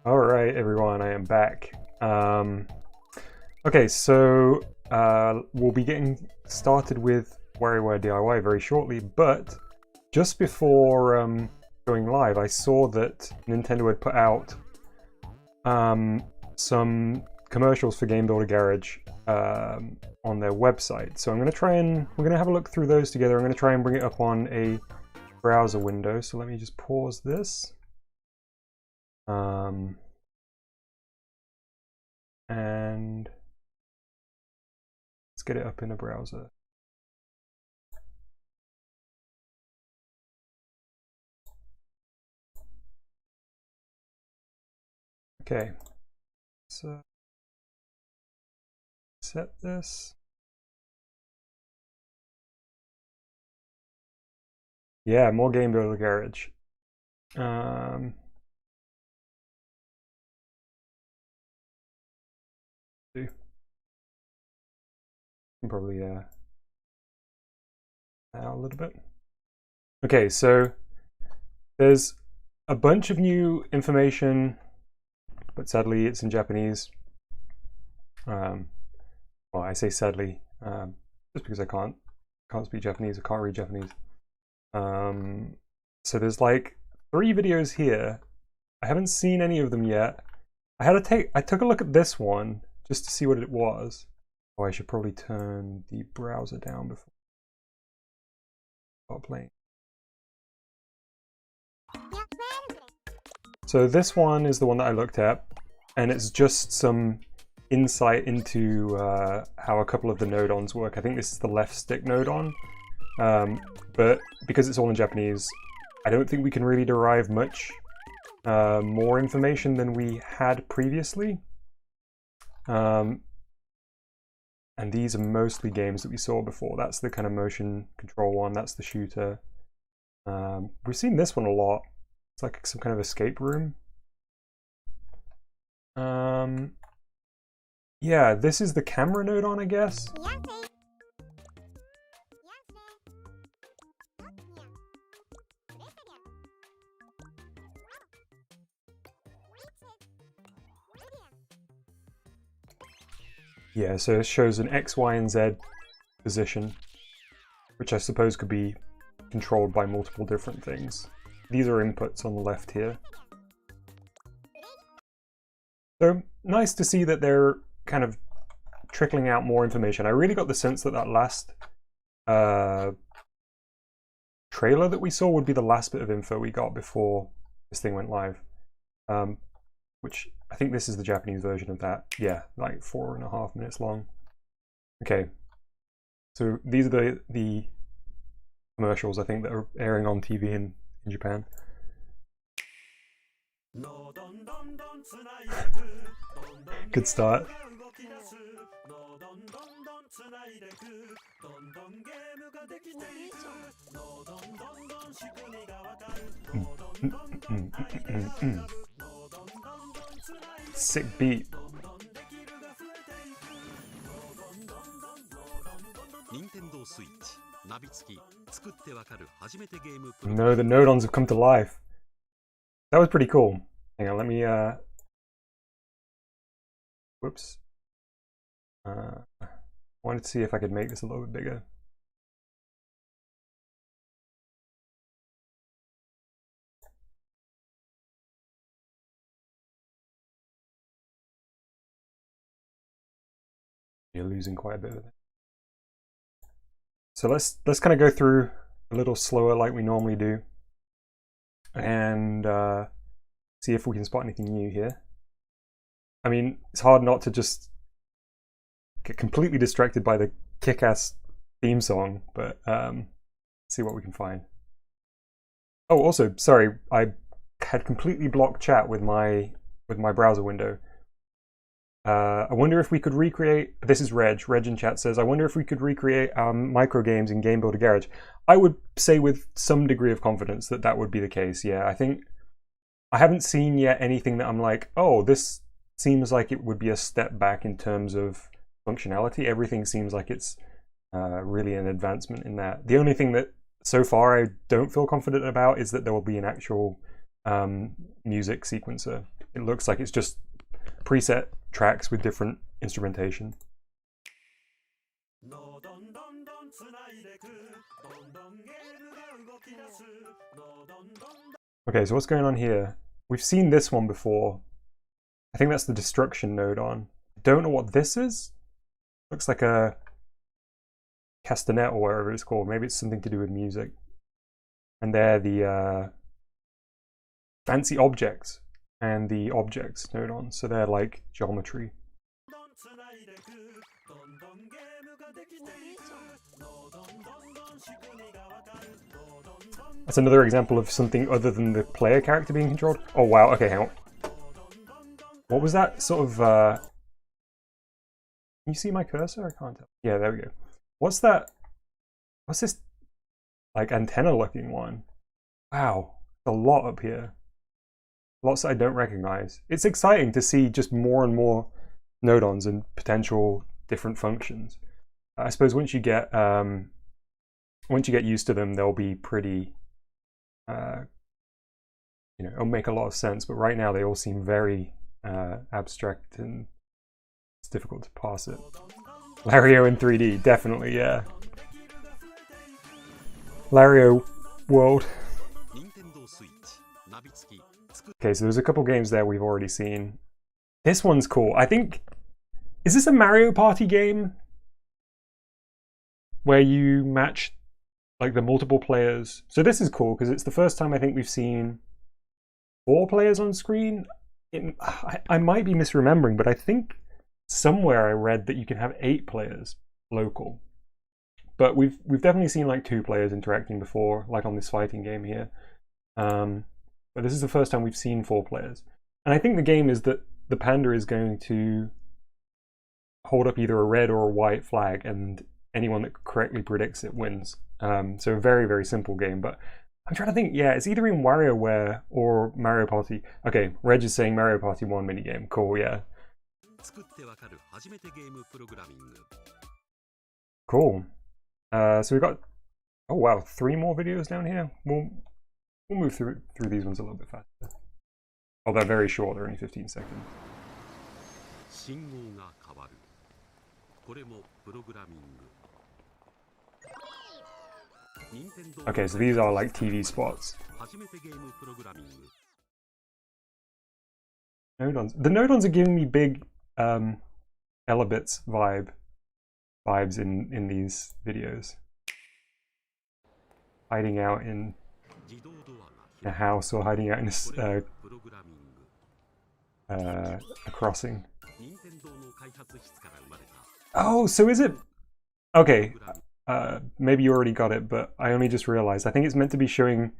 All right, everyone, I am back. Okay, so we'll be getting started with WarioWare D.I.Y very shortly, but just before going live, I saw that Nintendo had put out some commercials for Game Builder Garage on their website. So we're gonna have a look through those together. I'm gonna try and bring it up on a browser window. So let me just pause this. And let's get it up in a browser. Okay, so set this. Yeah, more Game Builder Garage. Probably now a little bit. Okay, so there's a bunch of new information, but sadly it's in Japanese. Well, I say sadly just because I can't speak Japanese, I can't read Japanese. So there's like 3 videos here. I haven't seen any of them yet. I took a look at this one just to see what it was. Oh, I should probably turn the browser down before I start playing. So this one is the one that I looked at, and it's just some insight into how a couple of the node-ons work. I think this is the left stick node-on, but because it's all in Japanese, I don't think we can really derive much more information than we had previously. And these are mostly games that we saw before. That's the kind of motion control one, that's the shooter. We've seen this one a lot. It's like some kind of escape room. Yeah, this is the camera node on, I guess. Yeah, so it shows an X, Y, and Z position, which I suppose could be controlled by multiple different things. These are inputs on the left here. So nice to see that they're kind of trickling out more information. I really got the sense that that last trailer that we saw would be the last bit of info we got before this thing went live. Which I think this is the Japanese version of that. Yeah, like 4.5 minutes long. Okay, so these are the commercials I think that are airing on TV in Japan. Good start. Sick beat. No, the node-ons have come to life. That was pretty cool. Hang on, let me whoops. I wanted to see if I could make this a little bit bigger. You're losing quite a bit of it. So let's kind of go through a little slower like we normally do, and see if we can spot anything new here. I mean, it's hard not to just get completely distracted by the kick-ass theme song, but see what we can find. Oh, also, sorry, I had completely blocked chat with my browser window. I wonder if we could recreate, this is Reg in chat says, I wonder if we could recreate micro games in Game Builder Garage. I would say with some degree of confidence that that would be the case. Yeah, I think I haven't seen yet anything that I'm like, oh, this seems like it would be a step back in terms of functionality. Everything seems like it's really an advancement in that. The only thing that so far I don't feel confident about is that there will be an actual music sequencer. it looks like it's just preset tracks with different instrumentation. Okay, so what's going on here? We've seen this one before. I think that's the destruction node on. Don't know what this is. Looks like a castanet or whatever it's called. Maybe it's something to do with music. And they're the fancy objects and the objects node on. So they're like geometry. That's another example of something other than the player character being controlled. Oh wow, okay, hang on. What was that sort of, can you see my cursor? I can't tell. Yeah, there we go. What's that? What's this, like, antenna-looking one? Wow, a lot up here. Lots that I don't recognize. It's exciting to see just more and more node-ons and potential different functions. I suppose once you get used to them, they'll be pretty, you know, it'll make a lot of sense. But right now, they all seem very abstract and it's difficult to parse it. Lario in 3D, definitely, yeah. Lario World. Okay, so there's a couple games there we've already seen. This one's cool. I think, is this a Mario Party game? Where you match like the multiple players. So this is cool because it's the first time I think we've seen 4 players on screen. I might be misremembering, but I think somewhere I read that you can have 8 players local. But we've definitely seen like 2 players interacting before, like on this fighting game here. But this is the first time we've seen 4 players. And I think the game is that the panda is going to hold up either a red or a white flag, and anyone that correctly predicts it wins. So a very, very simple game. But I'm trying to think, yeah, it's either in WarioWare or Mario Party. Okay, Reg is saying Mario Party 1 minigame. Cool, yeah. Cool. So we've got, oh wow, 3 more videos down here. We'll move through these ones a little bit faster. Oh, they're very short, they're only 15 seconds. Okay, so these are like TV spots. Node-ons. The node-ons are giving me big Elabits vibes in these videos. Hiding out in a house or hiding out in a crossing. Oh, so is it? Okay, maybe you already got it, but I only just realized. I think it's meant to be showing,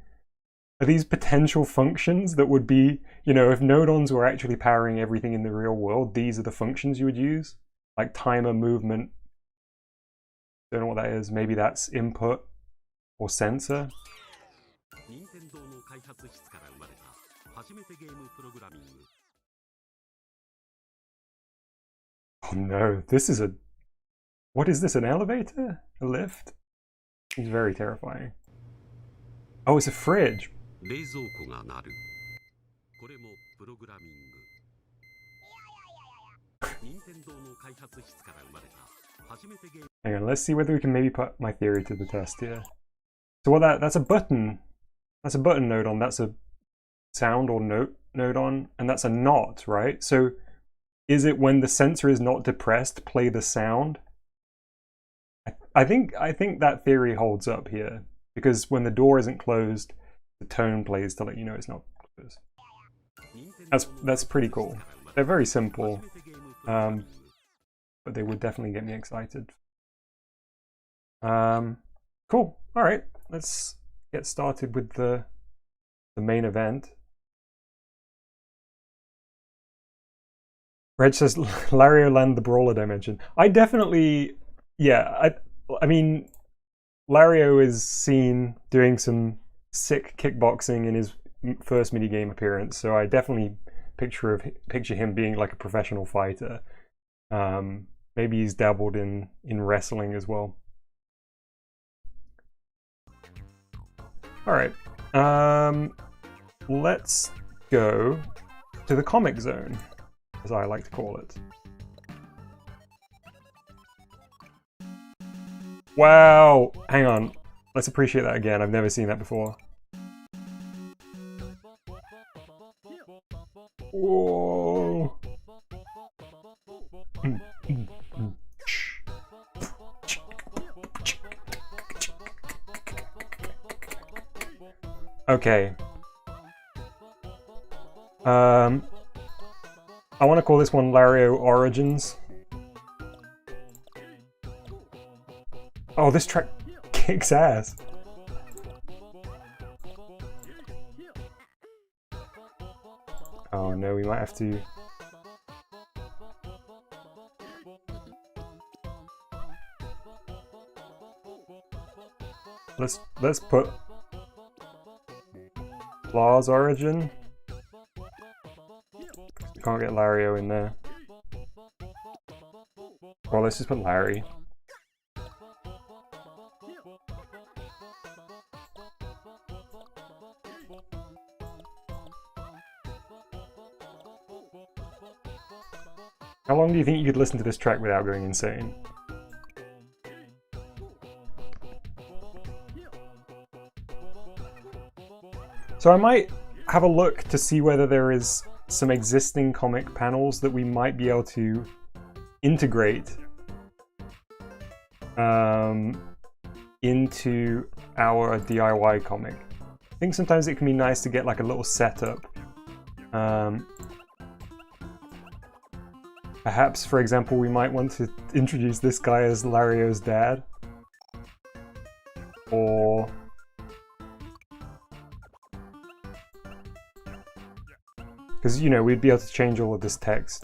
are these potential functions that would be, you know, if node-ons were actually powering everything in the real world, these are the functions you would use? Like timer, movement. Don't know what that is. Maybe that's input or sensor. Oh no, this is a... What is this, an elevator? A lift? It's very terrifying. Oh, it's a fridge. Hang on, let's see whether we can maybe put my theory to the test here. So what that's a button. That's a button node on, that's a sound or note node on, and that's a not, right? So is it when the sensor is not depressed, play the sound? I think that theory holds up here, because when the door isn't closed, the tone plays to let you know it's not closed. That's pretty cool. They're very simple, but they would definitely get me excited. Cool. All right, let's get started with the main event. Reg says Lario Land the Brawler Dimension. I definitely, yeah, I mean, Lario is seen doing some sick kickboxing in his first minigame appearance, so I definitely picture him being like a professional fighter. Maybe he's dabbled in wrestling as well. All right, let's go to the comic zone, as I like to call it. Wow! Hang on. Let's appreciate that again. I've never seen that before. Whoa! Okay. I want to call this one Lario Origins. Oh, this track kicks ass. Oh no, we might have to... Let's put Lars Origin. We can't get Lario in there. Well, let's just put Larry. How long do you think you could listen to this track without going insane? So I might have a look to see whether there is some existing comic panels that we might be able to integrate into our DIY comic. I think sometimes it can be nice to get like a little setup. Perhaps, for example, we might want to introduce this guy as Lario's dad. Or... because, you know, we'd be able to change all of this text.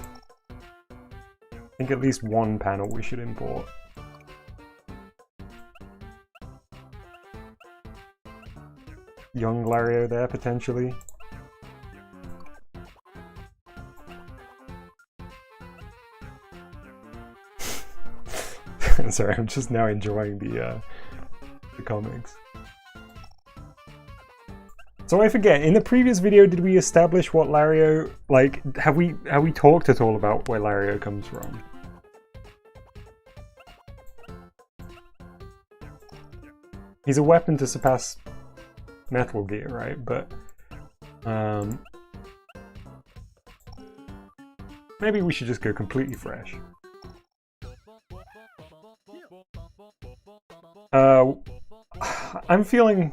I think at least one panel we should import. Young Lario there, potentially. Sorry, I'm just now enjoying the comics. So I forget, in the previous video did we establish what Lario, like, have we talked at all about where Lario comes from? He's a weapon to surpass Metal Gear, right? But maybe we should just go completely fresh. I'm feeling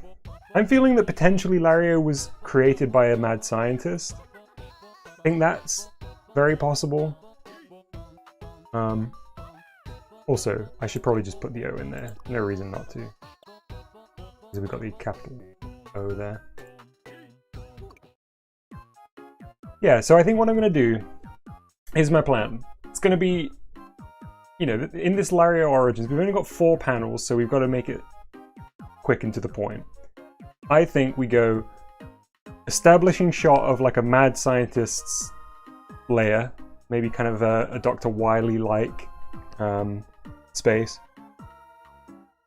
that potentially Lario was created by a mad scientist. I think that's very possible. Also, I should probably just put the O in there. No reason not to. Because we've got the capital O there. Yeah, so I think what I'm going to do is my plan. It's going to be, you know, in this Lario Origins, we've only got 4 panels, so we've got to make it quick and to the point. I think we go establishing shot of like a mad scientist's lair, maybe kind of a Dr. Wily-like space.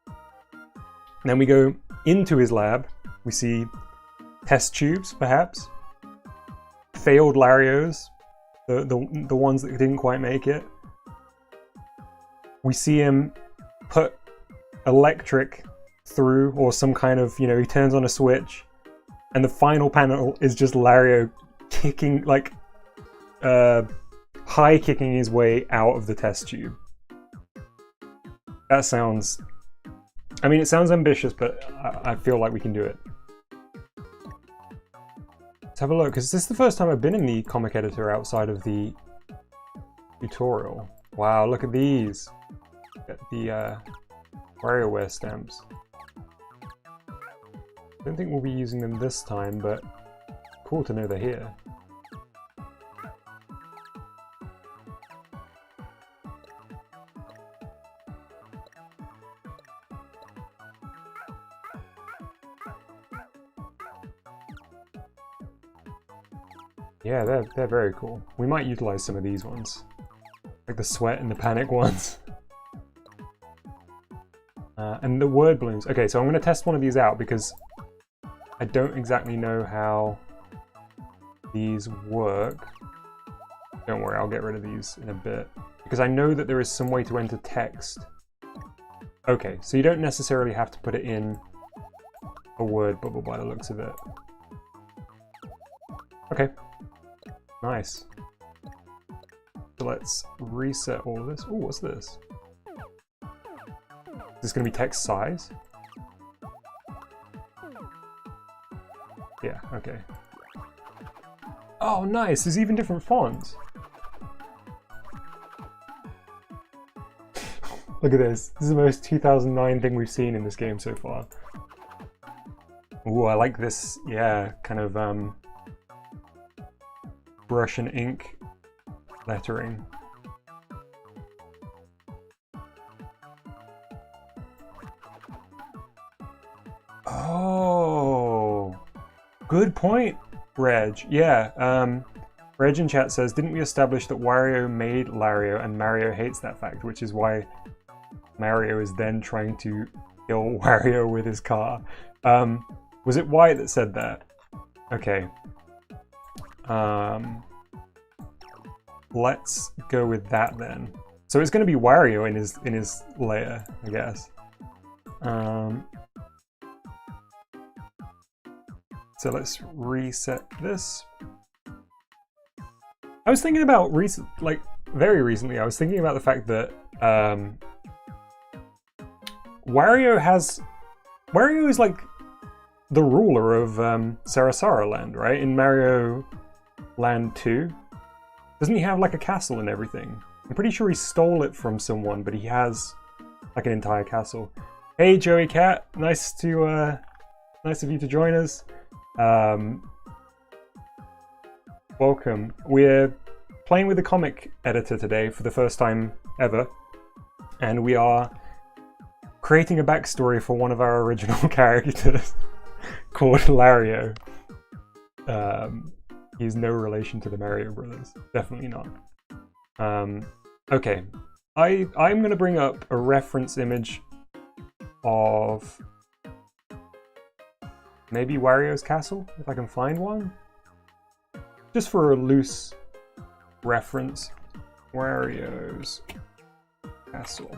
And then we go into his lab. We see test tubes, perhaps. Failed Larios, the ones that didn't quite make it. We see him put electric through, or some kind of, you know, he turns on a switch, and the final panel is just Lario kicking, like, high kicking his way out of the test tube. That sounds, I mean, it sounds ambitious, but I feel like we can do it. Let's have a look, because this is the first time I've been in the comic editor outside of the tutorial. Wow, look at these. Get the WarioWare stamps. I don't think we'll be using them this time, but cool to know they're here. Yeah, they're very cool. We might utilize some of these ones. Like the sweat and the panic ones. And the word balloons. Okay, so I'm going to test one of these out because I don't exactly know how these work. Don't worry, I'll get rid of these in a bit. Because I know that there is some way to enter text. Okay, so you don't necessarily have to put it in a word bubble by the looks of it. Okay, nice. So let's reset all of this. Oh, what's this? Is this going to be text size? Yeah, okay. Oh, nice. There's even different fonts. Look at this. This is the most 2009 thing we've seen in this game so far. Ooh, I like this, yeah, kind of brush and ink lettering. Oh, good point, Reg. Yeah, Reg in chat says, didn't we establish that Wario made Lario and Mario hates that fact, which is why Mario is then trying to kill Wario with his car. Was it White that said that? Okay. Let's go with that then. So it's going to be Wario in his layer, I guess. So let's reset this. I was thinking about very recently. I was thinking about the fact that Wario is like the ruler of Sarasara Land, right? In Mario Land 2. Doesn't he have like a castle and everything? I'm pretty sure he stole it from someone, but he has like an entire castle. Hey Joey Cat, nice of you to join us. Welcome. We're playing with the comic editor today for the first time ever, and we are creating a backstory for one of our original characters called Lario. He's no relation to the Mario brothers. Definitely not. Okay. I'm going to bring up a reference image of maybe Wario's castle, if I can find one. Just for a loose reference. Wario's castle.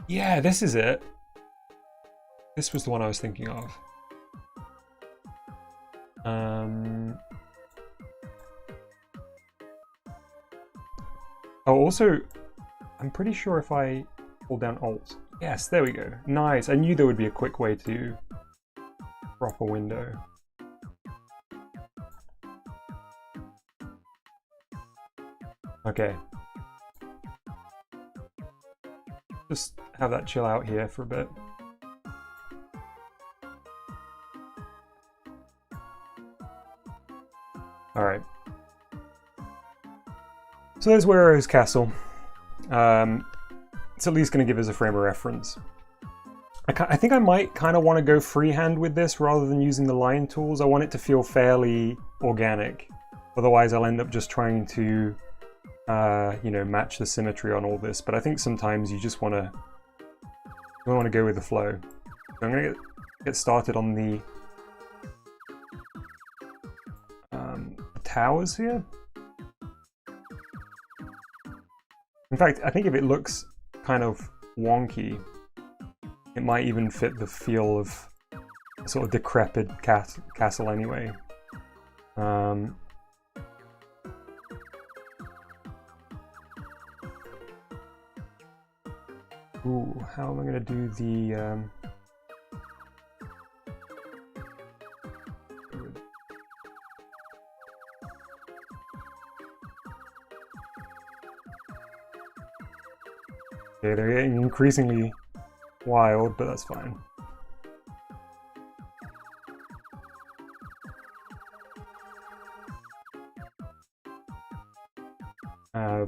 Yeah, this is it. This was the one I was thinking of. Oh, also, I'm pretty sure if I hold down Alt. Yes, there we go. Nice. I knew there would be a quick way to crop a window. Okay. Just have that chill out here for a bit. Alright. So there's Wario's castle. It's at least going to give us a frame of reference. I think I might kind of want to go freehand with this rather than using the line tools. I want it to feel fairly organic. Otherwise I'll end up just trying to you know, match the symmetry on all this. But I think sometimes you just want to go with the flow. So I'm going to get started on the towers here. In fact, I think if it looks kind of wonky, it might even fit the feel of a sort of decrepit castle anyway. Ooh, how am I going to do the... Okay, they're getting increasingly wild, but that's fine.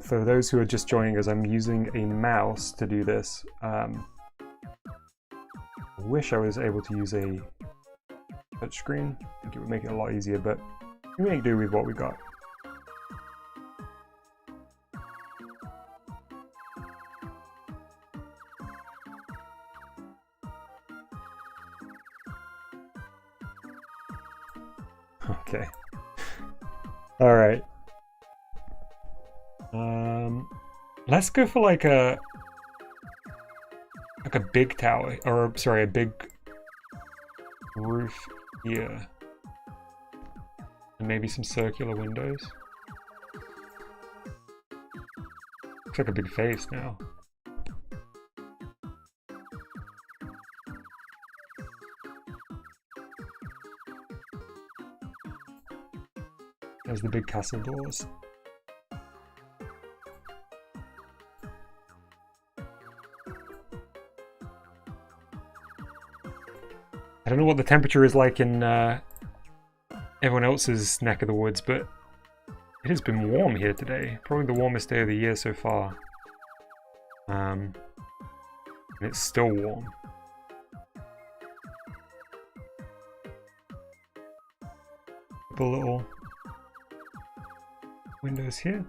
For those who are just joining us, I'm using a mouse to do this. I wish I was able to use a touchscreen. I think it would make it a lot easier, but we make do with what we got. Okay. Alright. Let's go for like a big tower, or sorry, a big roof here. And maybe some circular windows. Looks like a big face now. There's the big castle doors. I don't know what the temperature is like in everyone else's neck of the woods, but it has been warm here today. Probably the warmest day of the year so far. And it's still warm. The little windows here.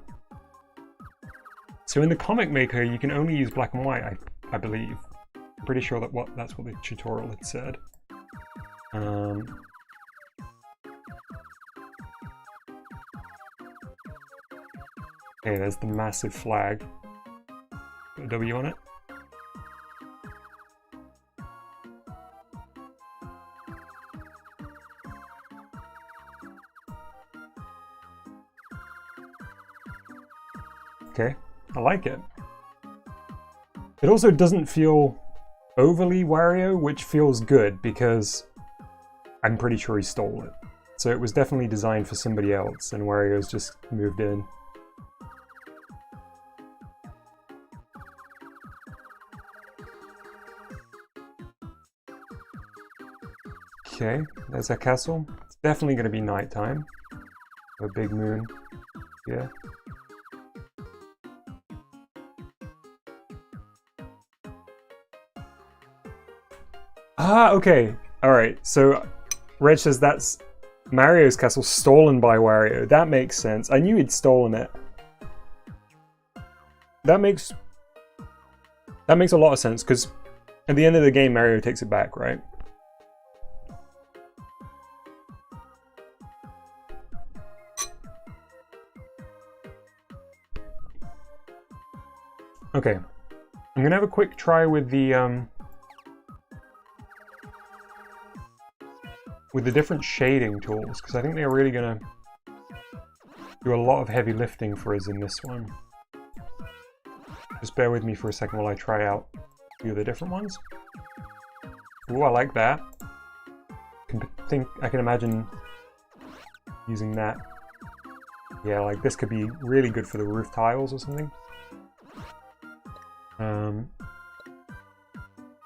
So in the comic maker, you can only use black and white, I believe. I'm pretty sure that that's what the tutorial had said. Okay, there's the massive flag. Put a W on it. Okay, I like it. It also doesn't feel overly Wario, which feels good because I'm pretty sure he stole it. So it was definitely designed for somebody else and Wario's just moved in. Okay, there's our castle. It's definitely going to be nighttime. A big moon here. Ah, okay. Alright, so Reg says that's Mario's castle stolen by Wario. That makes sense. I knew he'd stolen it. That makes a lot of sense, because at the end of the game, Mario takes it back, right? Okay. I'm gonna have a quick try with the different shading tools, because I think they're really gonna do a lot of heavy lifting for us in this one. Just bear with me for a second while I try out a few of the different ones. Ooh, I like that. I can imagine using that. Yeah, like this could be really good for the roof tiles or something.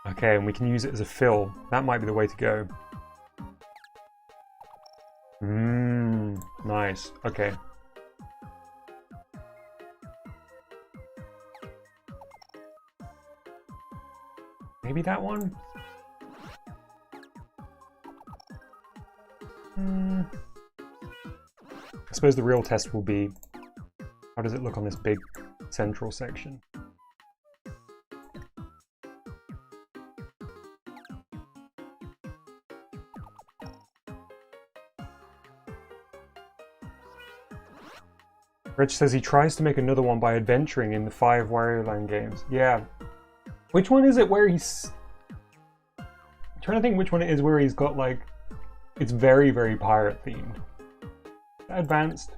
Okay, and we can use it as a fill. That might be the way to go. Nice. Okay. Maybe that one? I suppose the real test will be, how does it look on this big central section? Rich says he tries to make another one by adventuring in the 5 Wario Land games. Yeah. Which one is it where he's... I'm trying to think which one it is where he's got like... It's very, very pirate themed. Is that advanced?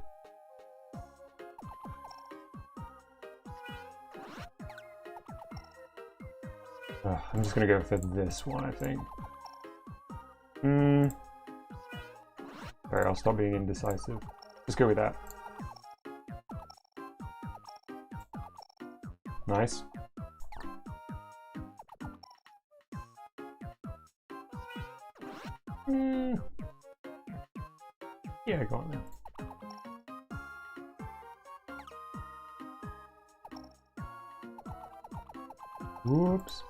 I'm just gonna go for this one, I think. Sorry, I'll stop being indecisive. Just go with that. Nice. Yeah, go on then. Whoops.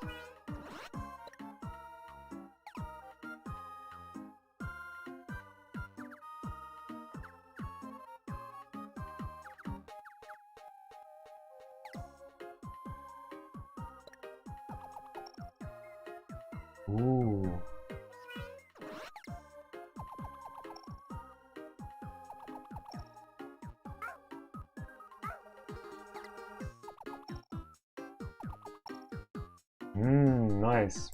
Ooh. Nice.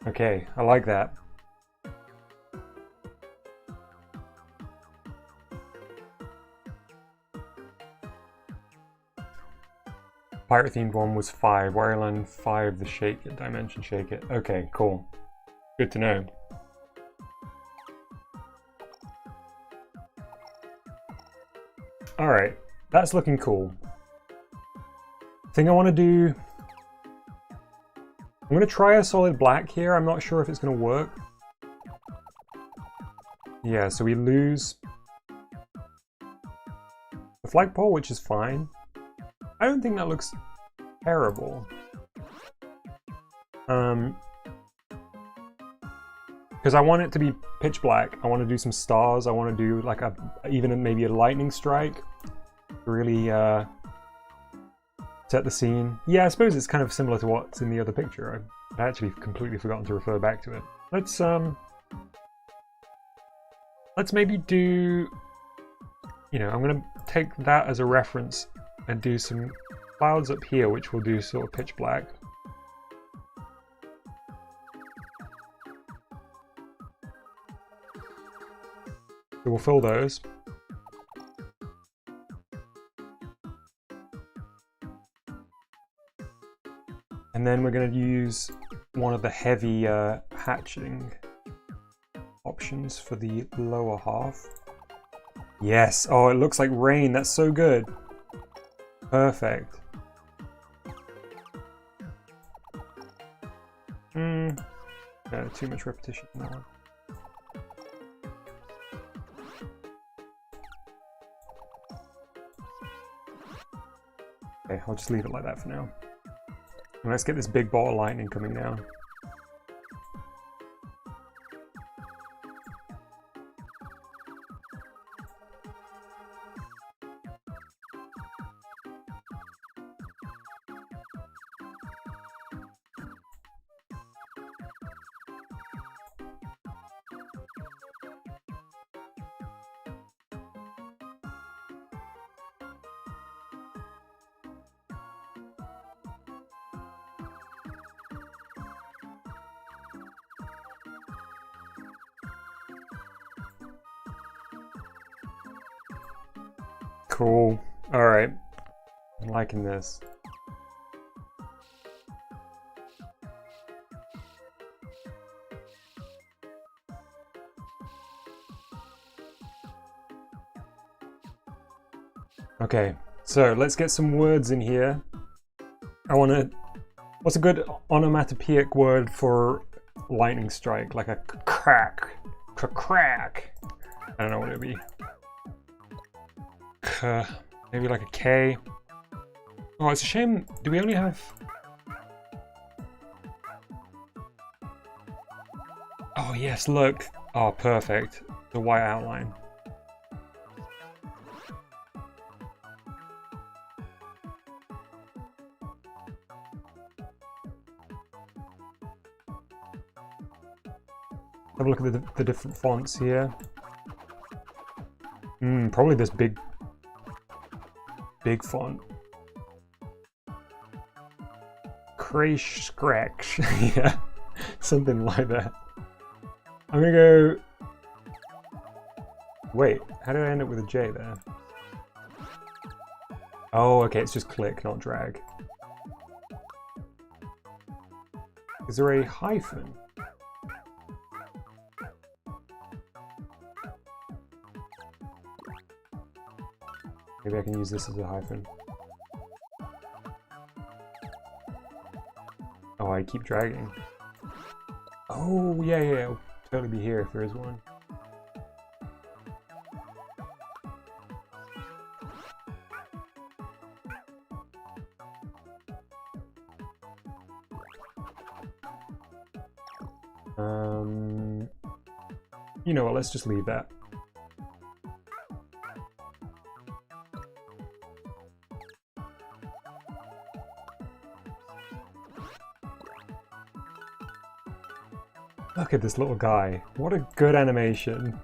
Okay, I like that. Pirate themed one was 5. Wario Land 5, the Shake It Dimension Shake It. Okay, cool. Good to know. Alright, that's looking cool. Thing I want to do... I'm going to try a solid black here. I'm not sure if it's going to work. Yeah, so we lose the flagpole, which is fine. I don't think that looks terrible. Because I want it to be pitch black. I want to do some stars. I want to do like even maybe a lightning strike. Really set the scene. Yeah, I suppose it's kind of similar to what's in the other picture. I actually completely forgotten to refer back to it. Let's maybe do, you know, I'm gonna take that as a reference and do some clouds up here, which will do sort of pitch black. So we'll fill those. And then we're going to use one of the heavy hatching options for the lower half. Yes! Oh, it looks like rain. That's so good. Perfect. No, too much repetition in that one. Okay, I'll just leave it like that for now. And let's get this big ball of lightning coming down. Cool. Alright. I'm liking this. Okay, so let's get some words in here. I want to... What's a good onomatopoeic word for lightning strike? Like a crack. Crack. I don't know what it would be. Maybe like a K. Oh, it's a shame. Do we only have... Oh, yes, look. Oh, perfect. The white outline. Have a look at the different fonts here. Probably this big font. Crash Scratch. Yeah, something like that. I'm gonna go... Wait, how did I end up with a J there? Oh, okay, it's just click, not drag. Is there a hyphen? Maybe I can use this as a hyphen. Oh, I keep dragging. Oh, yeah, it'll totally be here if there is one. You know what, let's just leave that. Look at this little guy. What a good animation.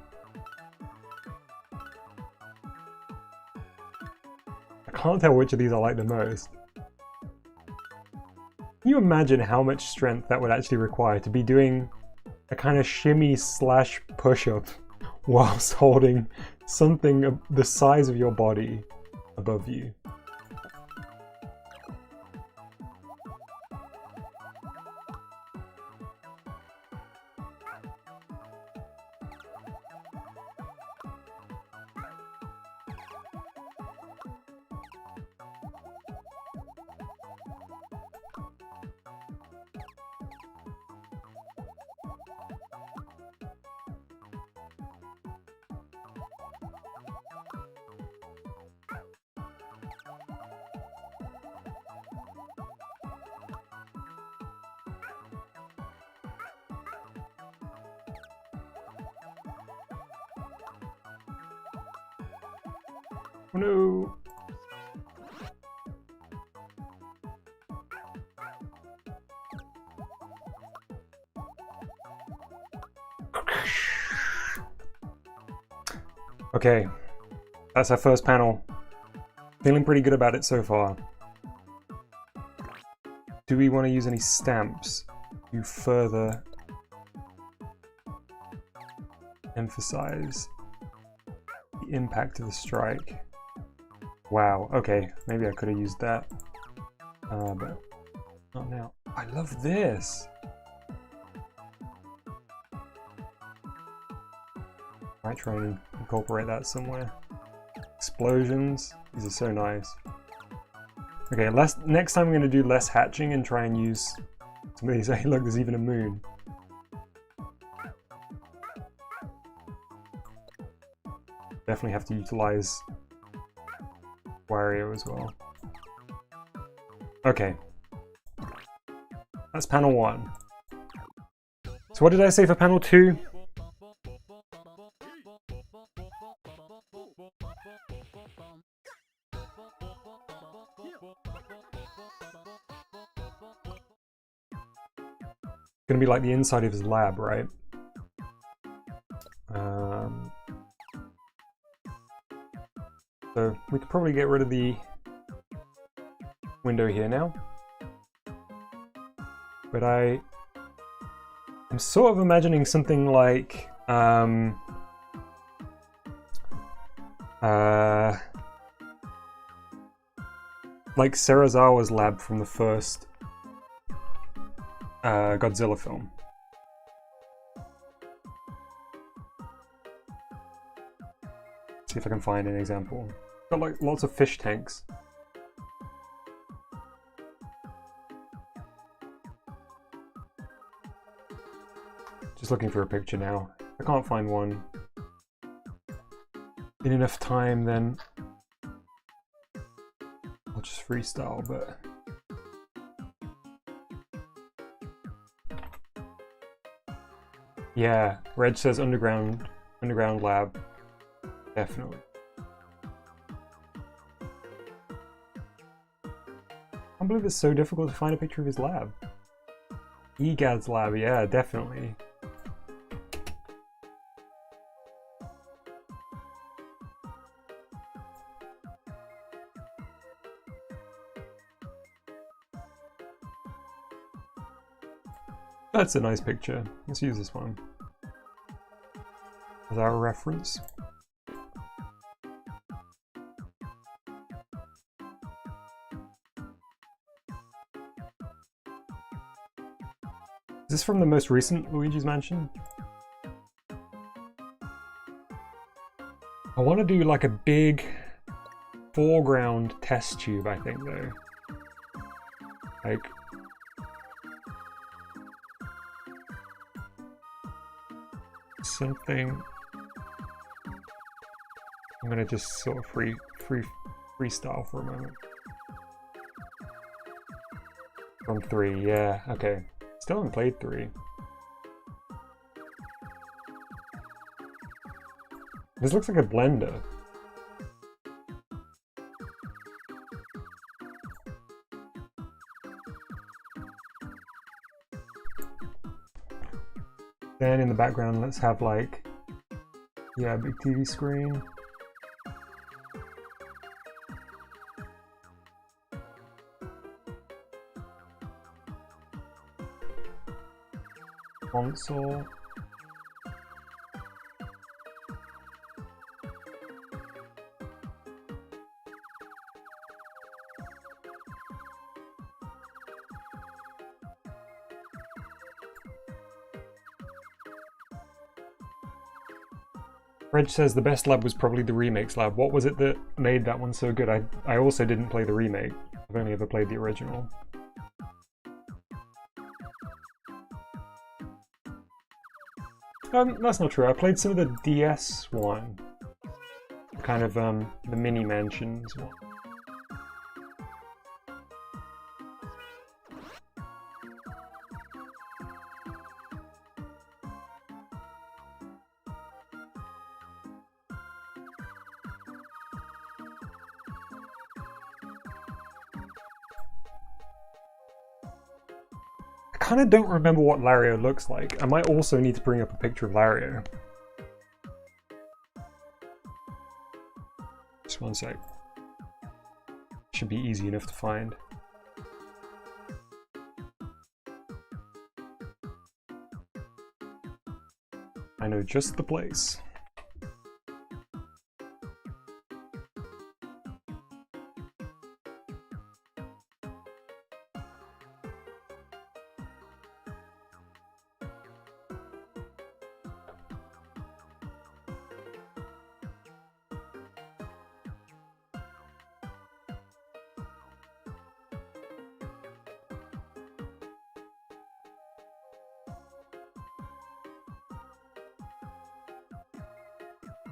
I can't tell which of these I like the most. Can you imagine how much strength that would actually require to be doing a kind of shimmy slash push-up whilst holding something the size of your body above you? Oh no! Okay, that's our first panel. Feeling pretty good about it so far. Do we want to use any stamps to further emphasize the impact of the strike? Wow, okay, maybe I could have used that, but not now. I love this! Might try and incorporate that somewhere. Explosions, these are so nice. Okay, next time I'm going to do less hatching and try and use some of these. Hey look, there's even a moon. Definitely have to utilize Wario as well. Okay. That's panel 1. So what did I say for panel 2? Gonna be like the inside of his lab, right? So we could probably get rid of the window here now. But I'm sort of imagining something like Serizawa's lab from the first Godzilla film. See if I can find an example. Got like lots of fish tanks. Just looking for a picture now. If I can't find one in enough time, then I'll just freestyle, but yeah, Reg says underground lab. Definitely. I can't believe it's so difficult to find a picture of his lab. EGAD's lab, yeah, definitely. That's a nice picture. Let's use this one as our reference. Is this from the most recent Luigi's Mansion? I want to do like a big foreground test tube, I think, though. Like something. I'm gonna just sort of freestyle for a moment. From 3, yeah, okay. Still haven't played 3. This looks like a blender. Then in the background, let's have like, yeah, a big TV screen. Console. Reg says the best lab was probably the remakes lab. What was it that made that one so good? I also didn't play the remake. I've only ever played the original. That's not true. I played some of the DS one. Kind of the mini mansions one. I kind of don't remember what Lario looks like. I might also need to bring up a picture of Lario. Just one sec. Should be easy enough to find. I know just the place.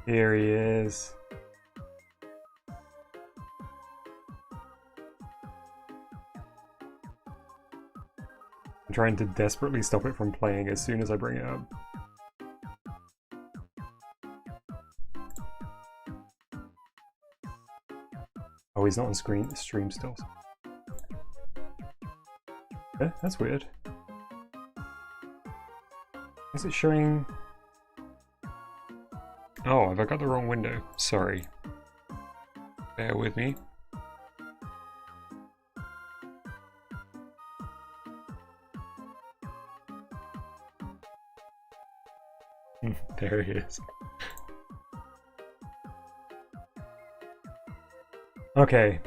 Here he is. I'm trying to desperately stop it from playing as soon as I bring it up. Oh, he's not on stream still. Eh, that's weird. Is it showing... Oh, have I got the wrong window? Sorry. Bear with me. There he is. Okay.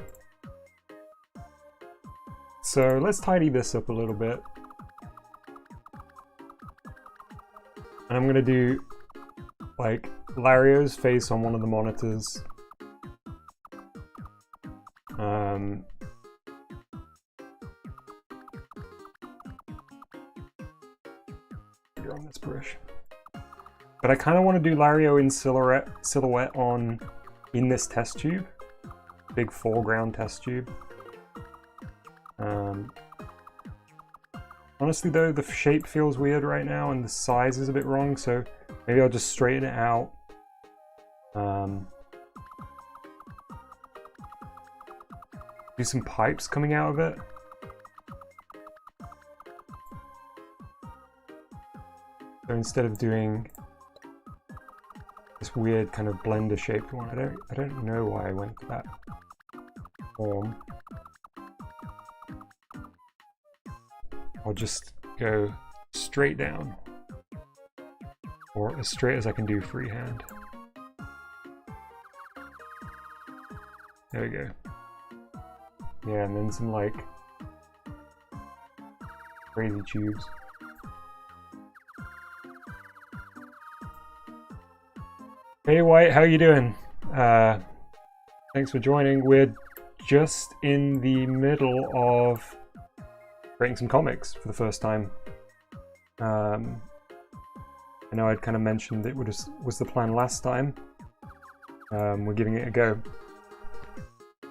So let's tidy this up a little bit. And I'm gonna do like Lario's face on one of the monitors. You're on this brush. But I kind of want to do Lario in silhouette in this test tube. Big foreground test tube. Honestly though, the shape feels weird right now and the size is a bit wrong, so maybe I'll just straighten it out. Do some pipes coming out of it. So instead of doing this weird kind of blender shaped one, I don't know why I went to that form. I'll just go straight down, or as straight as I can do freehand. There we go. Yeah, and then some like crazy tubes. Hey White, how you doing? Thanks for joining. We're just in the middle of creating some comics for the first time. I know I'd kind of mentioned it was the plan last time. We're giving it a go.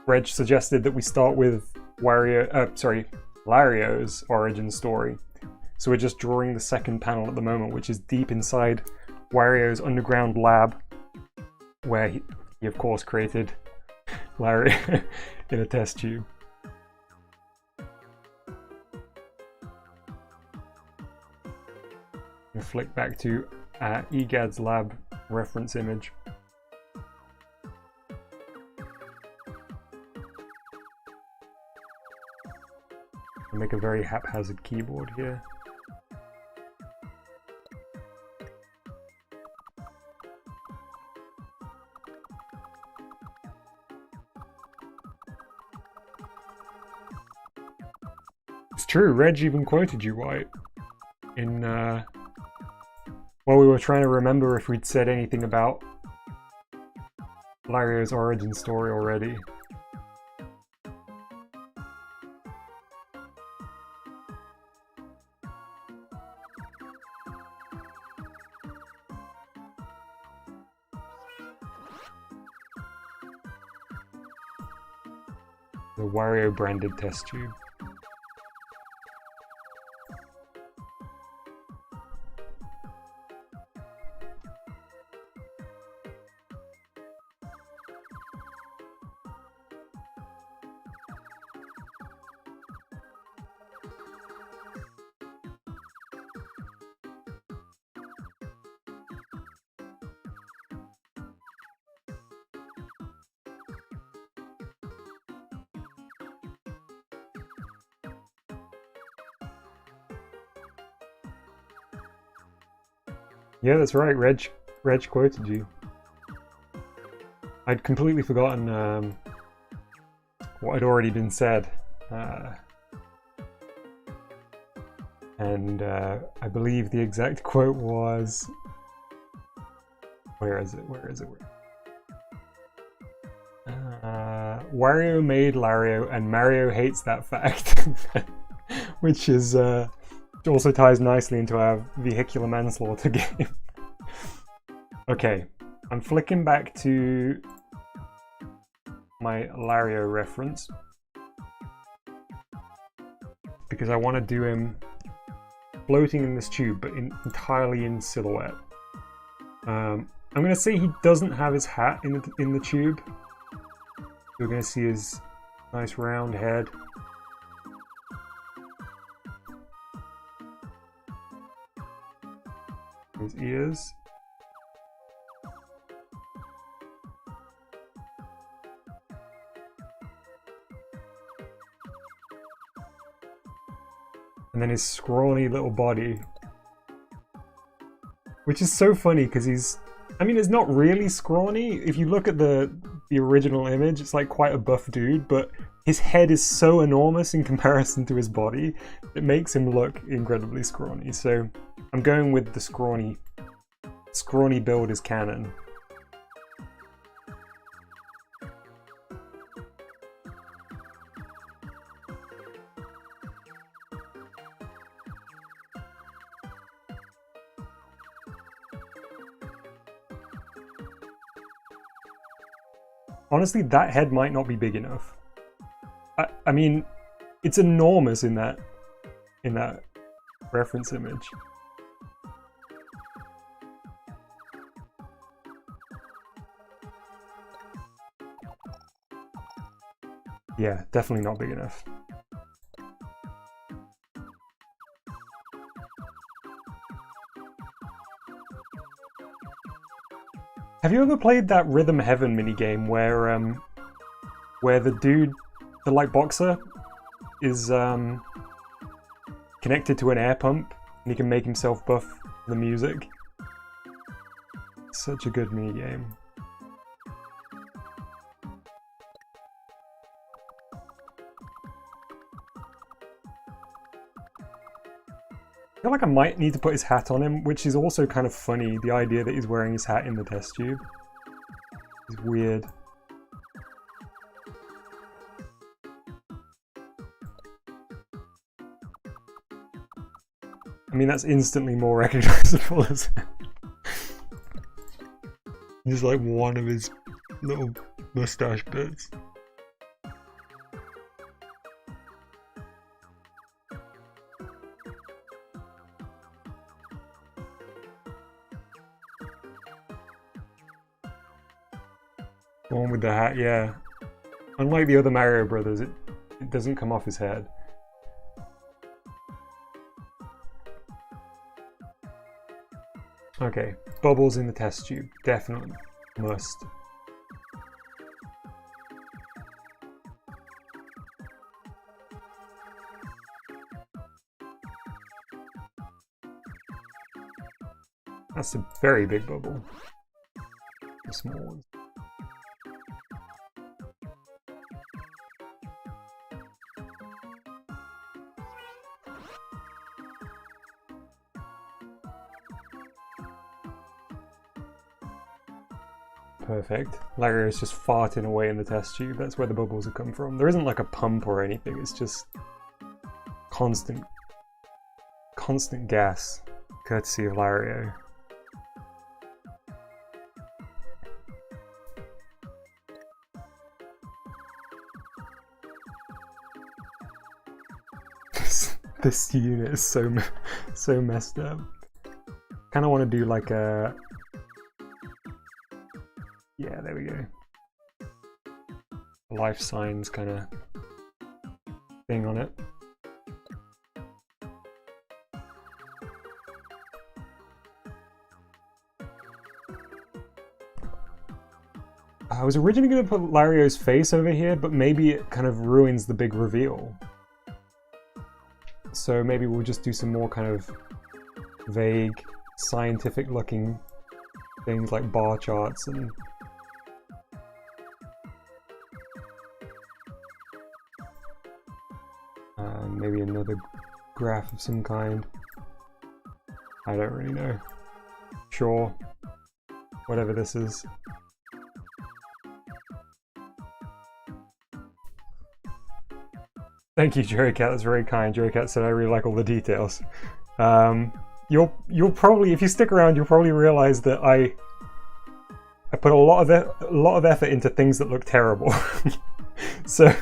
Reg suggested that we start with Lario's origin story. So we're just drawing the second panel at the moment, which is deep inside Wario's underground lab, where he of course created Lario in a test tube. flick back to EGAD's lab reference image. I'll make a very haphazard keyboard here. It's true, Reg even quoted you, White, in, while we were trying to remember if we'd said anything about Lario's origin story already. The Wario branded test tube. Yeah, that's right. Reg quoted you. I'd completely forgotten what had already been said, and I believe the exact quote was, where is it? Wario made Lario, and Mario hates that fact, which is. Also ties nicely into our vehicular manslaughter game. Okay, I'm flicking back to my Lario reference because I want to do him floating in this tube, but entirely in silhouette. I'm going to say he doesn't have his hat in the tube. You're going to see his nice round head. His ears. And then his scrawny little body. Which is so funny because he's... I mean, it's not really scrawny. If you look at the original image, it's like quite a buff dude, but his head is so enormous in comparison to his body, it makes him look incredibly scrawny. So I'm going with the scrawny build as canon. Honestly, that head might not be big enough. I mean, it's enormous in that reference image. Yeah, definitely not big enough. Have you ever played that Rhythm Heaven minigame where the dude, the like boxer, is connected to an air pump and he can make himself buff the music? Such a good minigame. I feel like I might need to put his hat on him, which is also kind of funny, the idea that he's wearing his hat in the test tube. It's weird. I mean, that's instantly more recognizable, isn't it? Just like one of his little mustache bits. The one with the hat, yeah. Unlike the other Mario Brothers, it doesn't come off his head. Okay, bubbles in the test tube, definitely, must. That's a very big bubble. The small ones. Perfect. Lario's just farting away in the test tube. That's where the bubbles have come from. There isn't like a pump or anything. It's just constant gas, courtesy of Lario. This unit is so messed up. Kind of want to do like a... Yeah, there we go. Life signs kind of thing on it. I was originally going to put Lario's face over here, but maybe it kind of ruins the big reveal. So maybe we'll just do some more kind of vague, scientific-looking things like bar charts and... maybe another graph of some kind. I don't really know. Sure. Whatever this is. Thank you, Jerry Cat. That's very kind. Jerry Cat said I really like all the details. You'll probably, if you stick around, you'll probably realize that I put a lot of effort into things that look terrible. So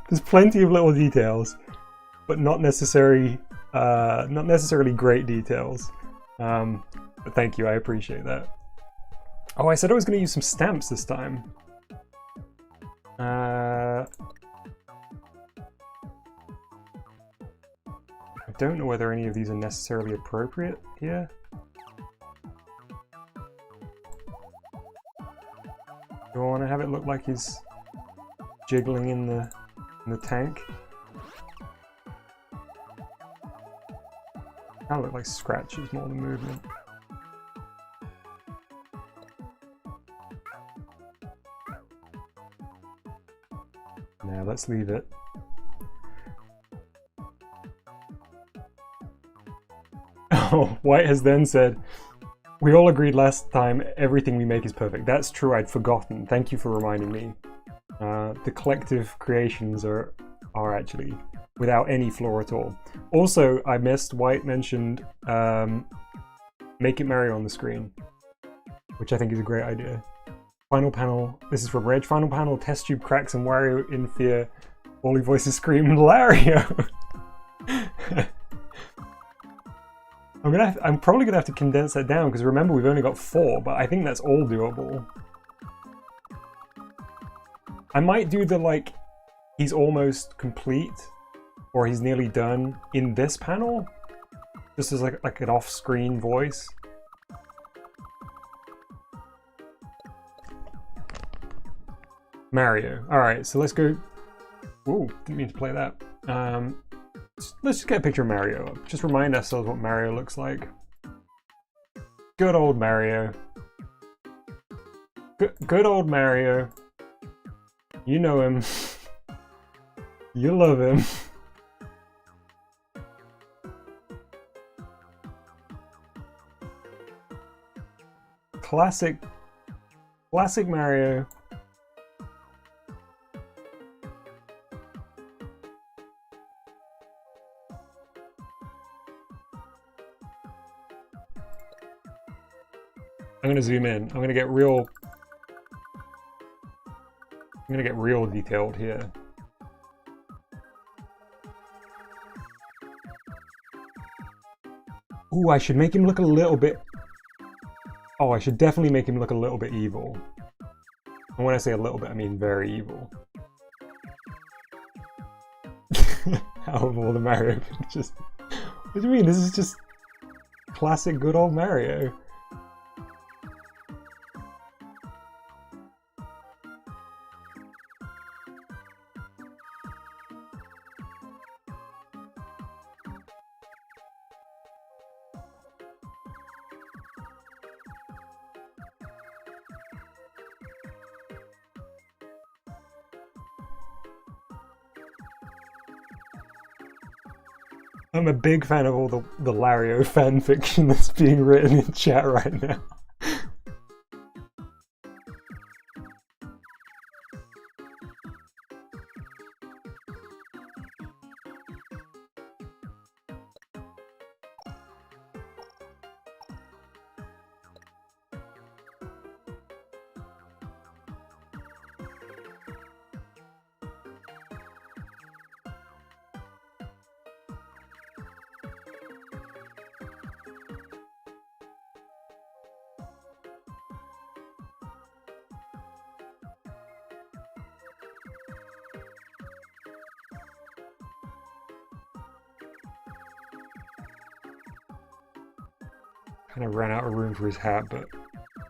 there's plenty of little details, but not necessarily great details. But thank you, I appreciate that. Oh, I said I was going to use some stamps this time. I don't know whether any of these are necessarily appropriate here. Do I want to have it look like he's jiggling in the tank? That look like scratches more than movement. Now let's leave it. Oh, White has then said, we all agreed last time everything we make is perfect. That's true, I'd forgotten. Thank you for reminding me. The collective creations are actually without any flaw at all. Also, I missed, White mentioned Make It Mario on the screen, which I think is a great idea. Final panel, this is from Reg. Final panel, test tube cracks and Wario in fear. All voices scream, Lario! I'm probably gonna have to condense that down because remember we've only got 4, but I think that's all doable. I might do the like he's almost complete or he's nearly done in this panel, just as like an off-screen voice. Mario. All right, so let's go. Ooh, didn't mean to play that. Let's just get a picture of Mario up. Just remind ourselves what Mario looks like. Good old Mario. Good old Mario. You know him. You love him. Classic Mario. I'm gonna zoom in. I'm gonna get real detailed here. Ooh, I should make him look a little bit... Oh, I should definitely make him look a little bit evil. And when I say a little bit, I mean very evil. Out of all the Mario pictures. What do you mean? This is just Classic good old Mario. I'm a big fan of all the Lario fan fiction that's being written in chat right now. Kind of ran out of room for his hat, but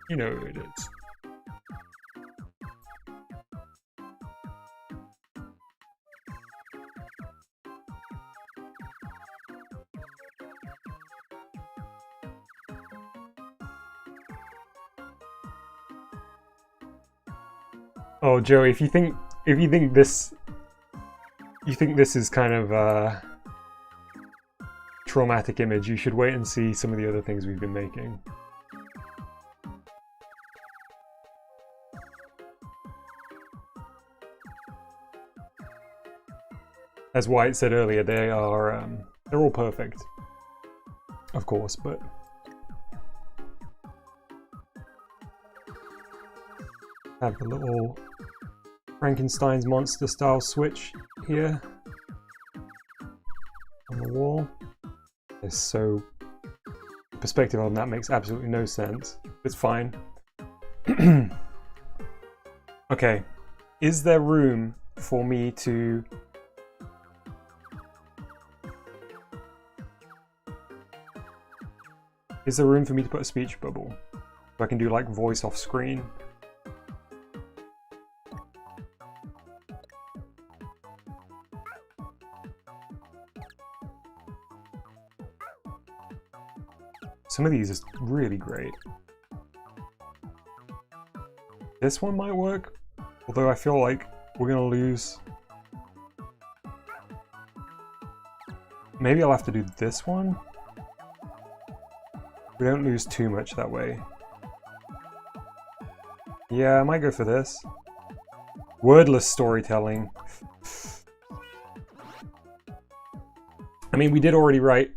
you know who it is. Oh, Joey, if you think this is kind of a traumatic image, you should wait and see some of the other things we've been making. As White said earlier, they're all perfect, of course, but have the little Frankenstein's monster style switch here on the wall. It's so, the perspective on that makes absolutely no sense. It's fine. Okay, is there room for me to put a speech bubble so I can do like voice off screen? Some of these is really great. This one might work, although I feel like we're gonna lose. Maybe I'll have to do this one. We don't lose too much that way. Yeah, I might go for this. Wordless storytelling. I mean, we did already write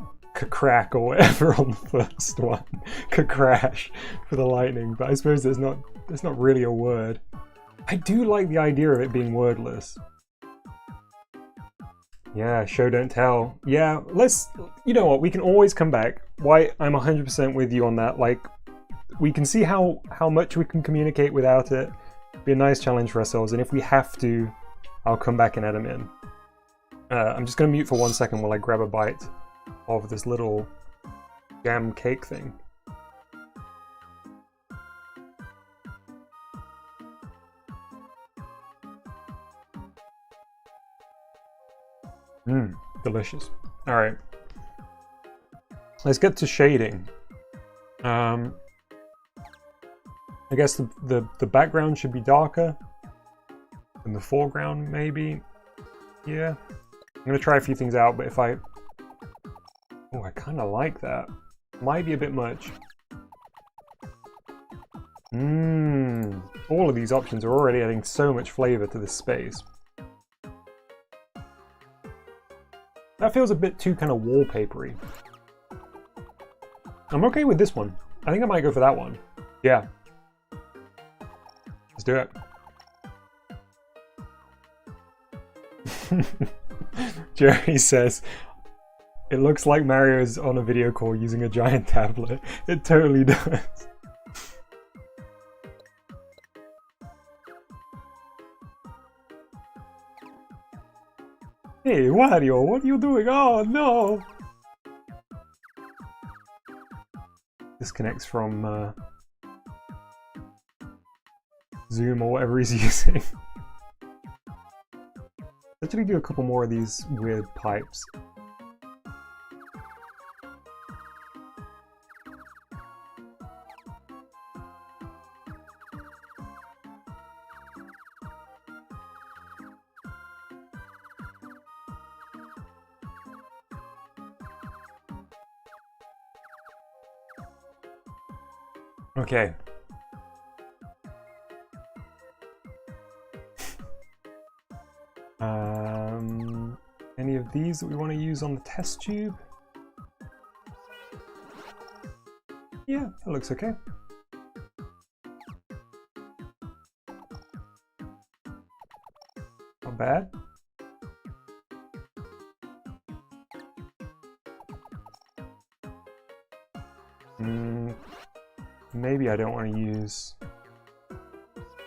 crack or whatever on the first one. Crash for the lightning, but I suppose there's not really a word. I do like the idea of it being wordless. Yeah, show don't tell. Yeah, you know what, we can always come back. Why, I'm 100% with you on that. Like, we can see how much we can communicate without it. Be a nice challenge for ourselves, and if we have to, I'll come back and add them in. I'm just gonna mute for 1 second while I grab a bite of this little jam cake thing. Mmm, delicious. Alright. Let's get to shading. I guess the background should be darker than the foreground, maybe. Yeah. I'm gonna try a few things out, but if I... Oh, I kind of like that. Might be a bit much. All of these options are already adding so much flavor to this space. That feels a bit too kind of wallpapery. I'm okay with this one. I think I might go for that one. Yeah. Let's do it. Jerry says, it looks like Mario's on a video call using a giant tablet. It totally does. Hey, Wario, what are you doing? Oh, no! disconnects from Zoom or whatever he's using. Actually do a couple more of these weird pipes. Okay. Any of these that we want to use on the test tube? Yeah, that looks okay. Not bad. Maybe I don't want to use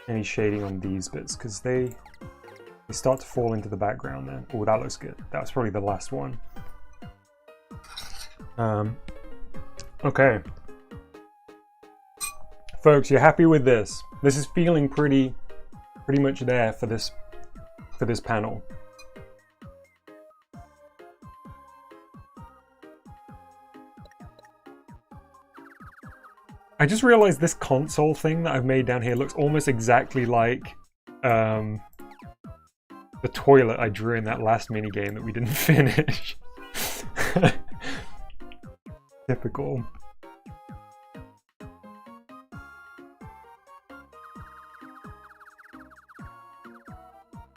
any shading on these bits because they start to fall into the background then. Oh, that looks good. That's probably the last one. Okay. Folks, you happy with this? This is feeling pretty much there for this panel. I just realized this console thing that I've made down here looks almost exactly like the toilet I drew in that last minigame that we didn't finish. Typical.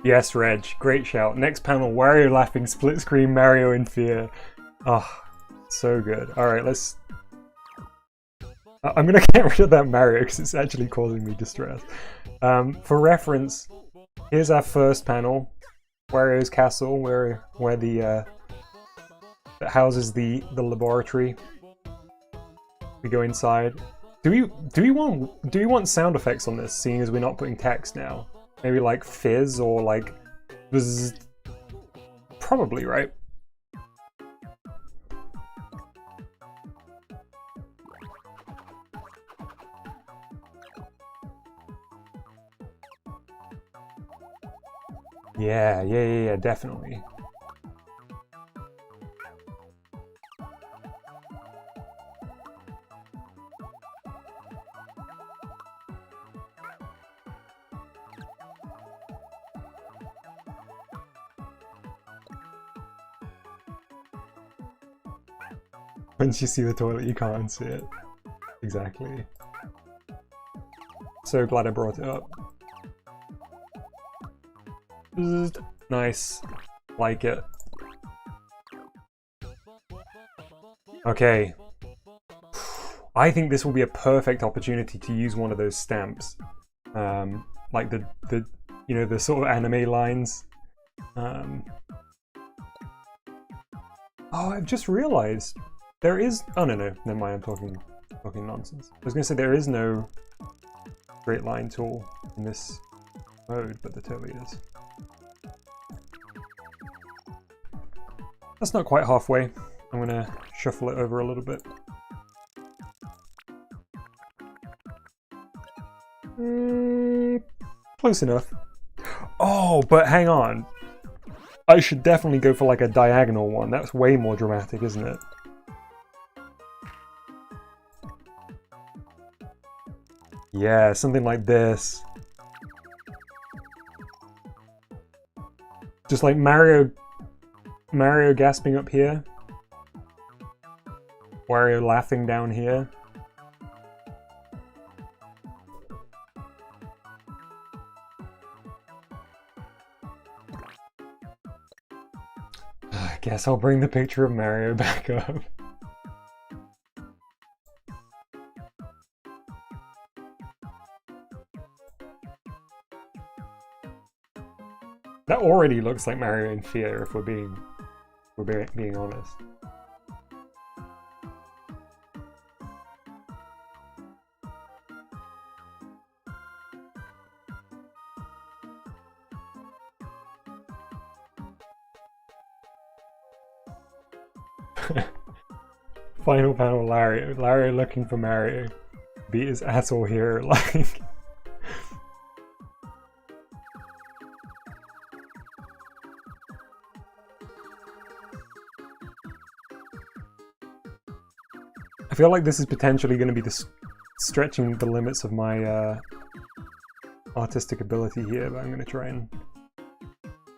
Yes, Reg, great shout. Next panel, Wario laughing, split screen, Mario in fear. Oh, so good. Alright, let's... I'm gonna get rid of that Mario because it's actually causing me distress. For reference, here's our first panel, Wario's castle, where the that houses the laboratory. We go inside. Do we want sound effects on this, seeing as we're not putting text now? Maybe like fizz or like buzz. Probably, right? Yeah, definitely. Once you see the toilet, you can't see it. Exactly. So glad I brought it up. Nice. Like it. Okay. I think this will be a perfect opportunity to use one of those stamps. Like the you know, the sort of anime lines. Oh, I've just realized there is... Oh, no, never mind, I'm talking nonsense. I was going to say there is no straight line tool in this mode, but there totally is. That's not quite halfway. I'm going to shuffle it over a little bit. Close enough. Oh, but hang on. I should definitely go for like a diagonal one. That's way more dramatic, isn't it? Yeah, something like this. Just like Mario gasping up here. Wario laughing down here. I guess I'll bring the picture of Mario back up. That already looks like Mario in fear, if we're being honest. Final panel, Lario looking for Mario. Beat his asshole here, like... I feel like this is potentially going to be stretching the limits of my artistic ability here, but I'm going to try and...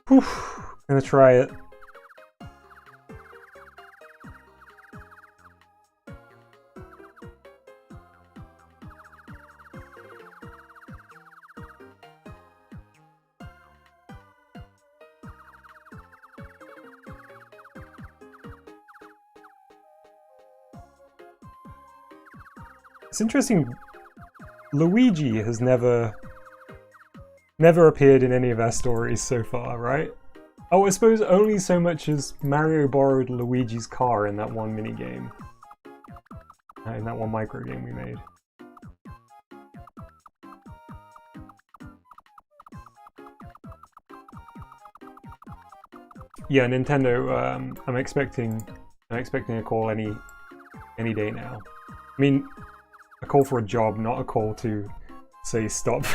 Whew, I'm going to try it. It's interesting, Luigi has never appeared in any of our stories so far, right? Oh, I suppose only so much as Mario borrowed Luigi's car in that one minigame. In that one micro game we made. Yeah, Nintendo, I'm expecting a call any day now. I mean, a call for a job, not a call to say stop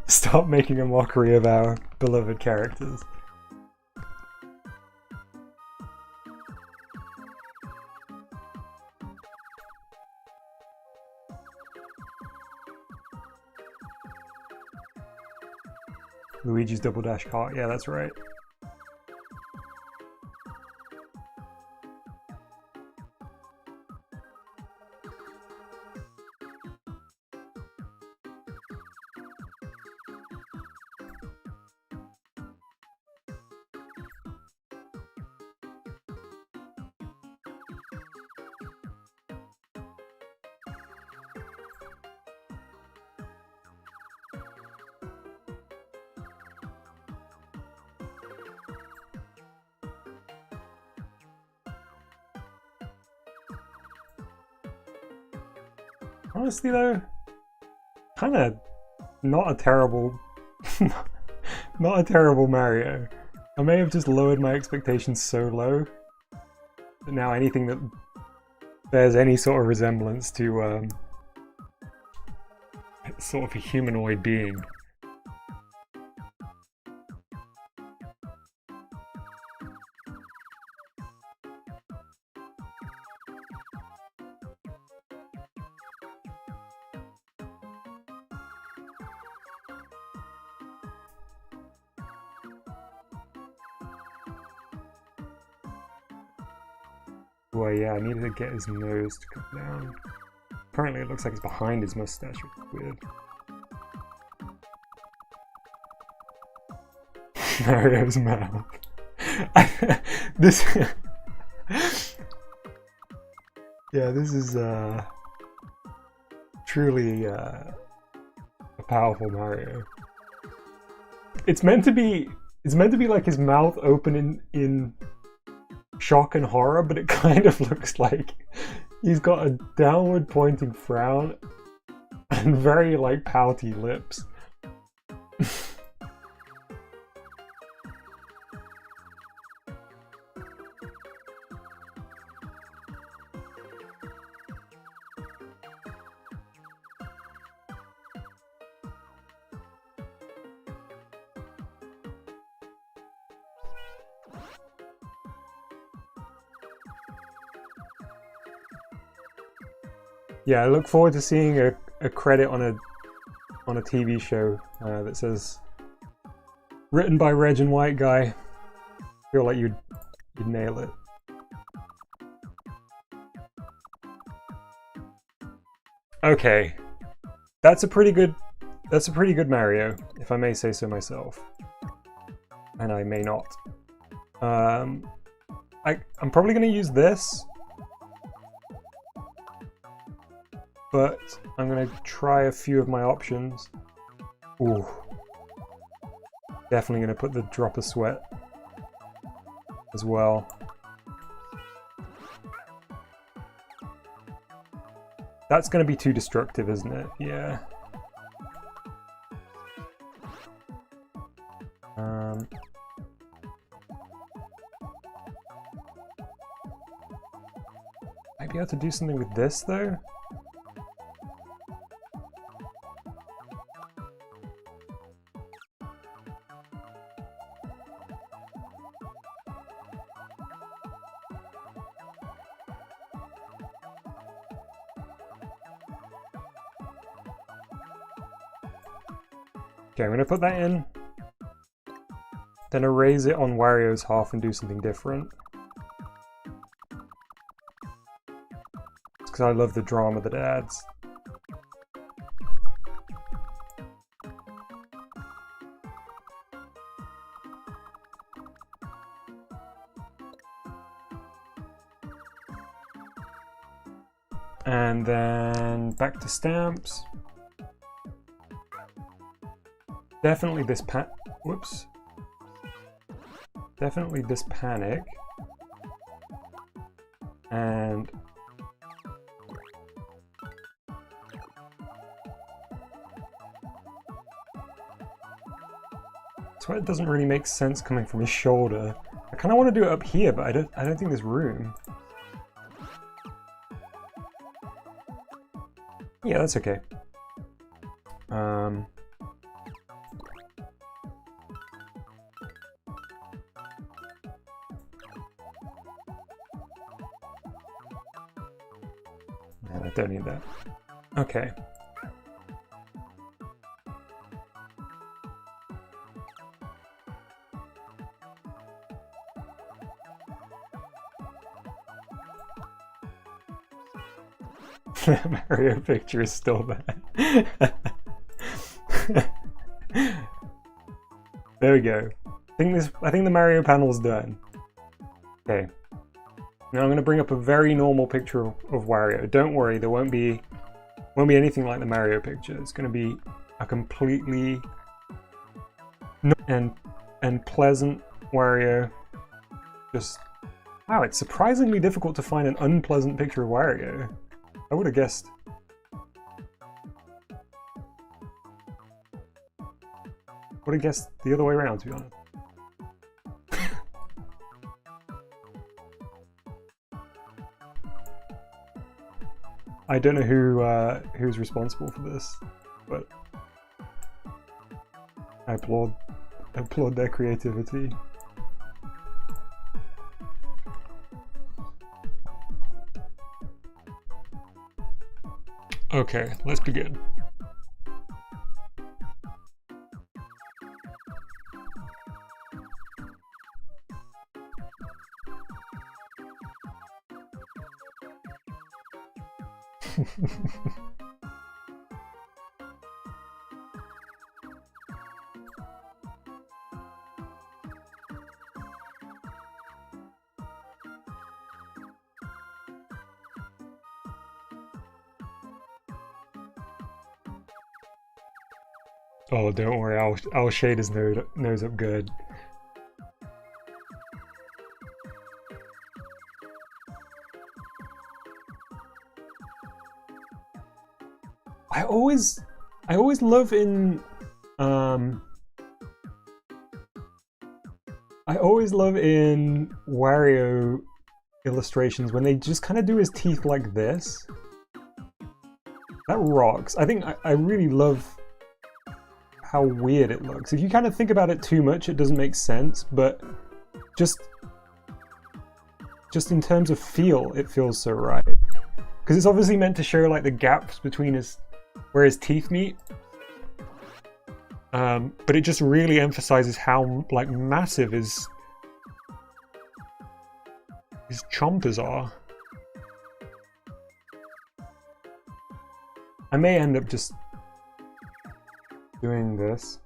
stop making a mockery of our beloved characters. Luigi's Double Dash Kart, yeah, that's right. Honestly though, kind of not a terrible Mario. I may have just lowered my expectations so low that now anything that bears any sort of resemblance to sort of a humanoid being. Well, yeah, I needed to get his nose to come down. Apparently it looks like it's behind his mustache, which is weird. Mario's mouth. This... yeah, this is truly a powerful Mario. It's meant to be like his mouth open in shock and horror, but it kind of looks like he's got a downward pointing frown and very like pouty lips. Yeah, I look forward to seeing a credit on a TV show that says written by Reg and White Guy. I feel like you'd nail it. Okay, that's a pretty good Mario, if I may say so myself, and I may not. I'm probably going to use this. But I'm going to try a few of my options. Ooh. Definitely going to put the drop of sweat as well. That's going to be too destructive, isn't it? Yeah. Might be able to do something with this though. Okay, I'm gonna put that in, then erase it on Wario's half and do something different. It's because I love the drama that it adds. And then back to stamps. Definitely this whoops. Definitely this panic. And that's why it doesn't really make sense coming from his shoulder. I kind of want to do it up here, but I don't think there's room. Yeah, that's okay. I don't need that. Okay. The Mario picture is still there. There we go. I think the Mario panel's done. Okay. Now I'm going to bring up a very normal picture of Wario. Don't worry, there won't be anything like the Mario picture. It's going to be a completely and pleasant Wario. Just wow, it's surprisingly difficult to find an unpleasant picture of Wario. I would have guessed. Would have guessed the other way around, to be honest. I don't know who's responsible for this, but I applaud their creativity. Okay, let's begin. Oh, don't worry, I'll shade his nose up good. I always love in Wario illustrations when they just kind of do his teeth like this. That rocks. I think I really love how weird it looks. If you kind of think about it too much, it doesn't make sense, but just in terms of feel, it feels so right. Because it's obviously meant to show like the gaps between where his teeth meet. But it just really emphasizes how like massive his chompers are. I may end up just doing this.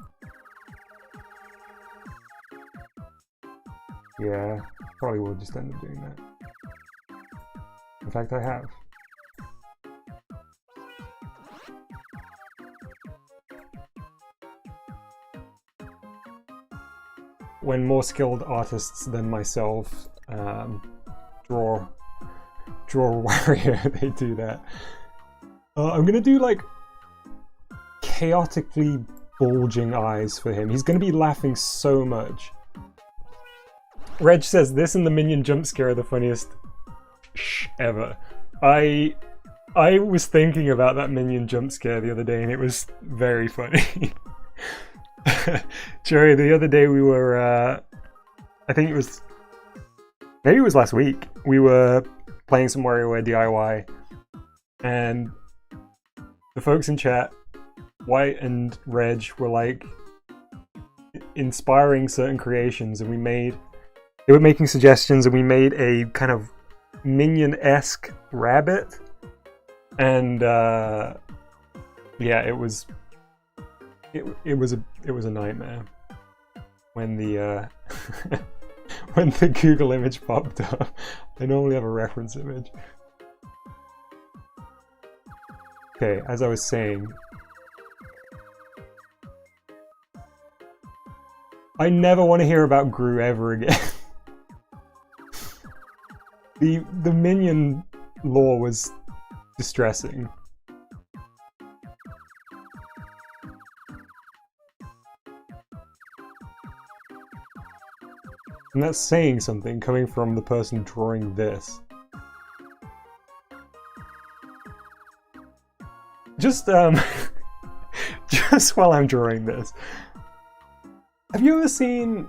Yeah, probably will just end up doing that. In fact, I have. When more skilled artists than myself draw Wario, they do that. I'm gonna do like chaotically bulging eyes for him. He's gonna be laughing so much. Reg says this and the minion jump scare are the funniest ever. I I was thinking about that minion jump scare the other day, and it was very funny. Joey, the other day we were, I think it was, maybe it was last week, we were playing some WarioWare D.I.Y, and the folks in chat, White and Reg, were like inspiring certain creations, and they were making suggestions, and we made a kind of minion-esque rabbit, and yeah, it was a nightmare when the when the Google image popped up. I normally have a reference image. Okay, as I was saying, I never want to hear about Gru ever again. The minion lore was distressing. And that's saying something coming from the person drawing this. Just just while I'm drawing this, have you ever seen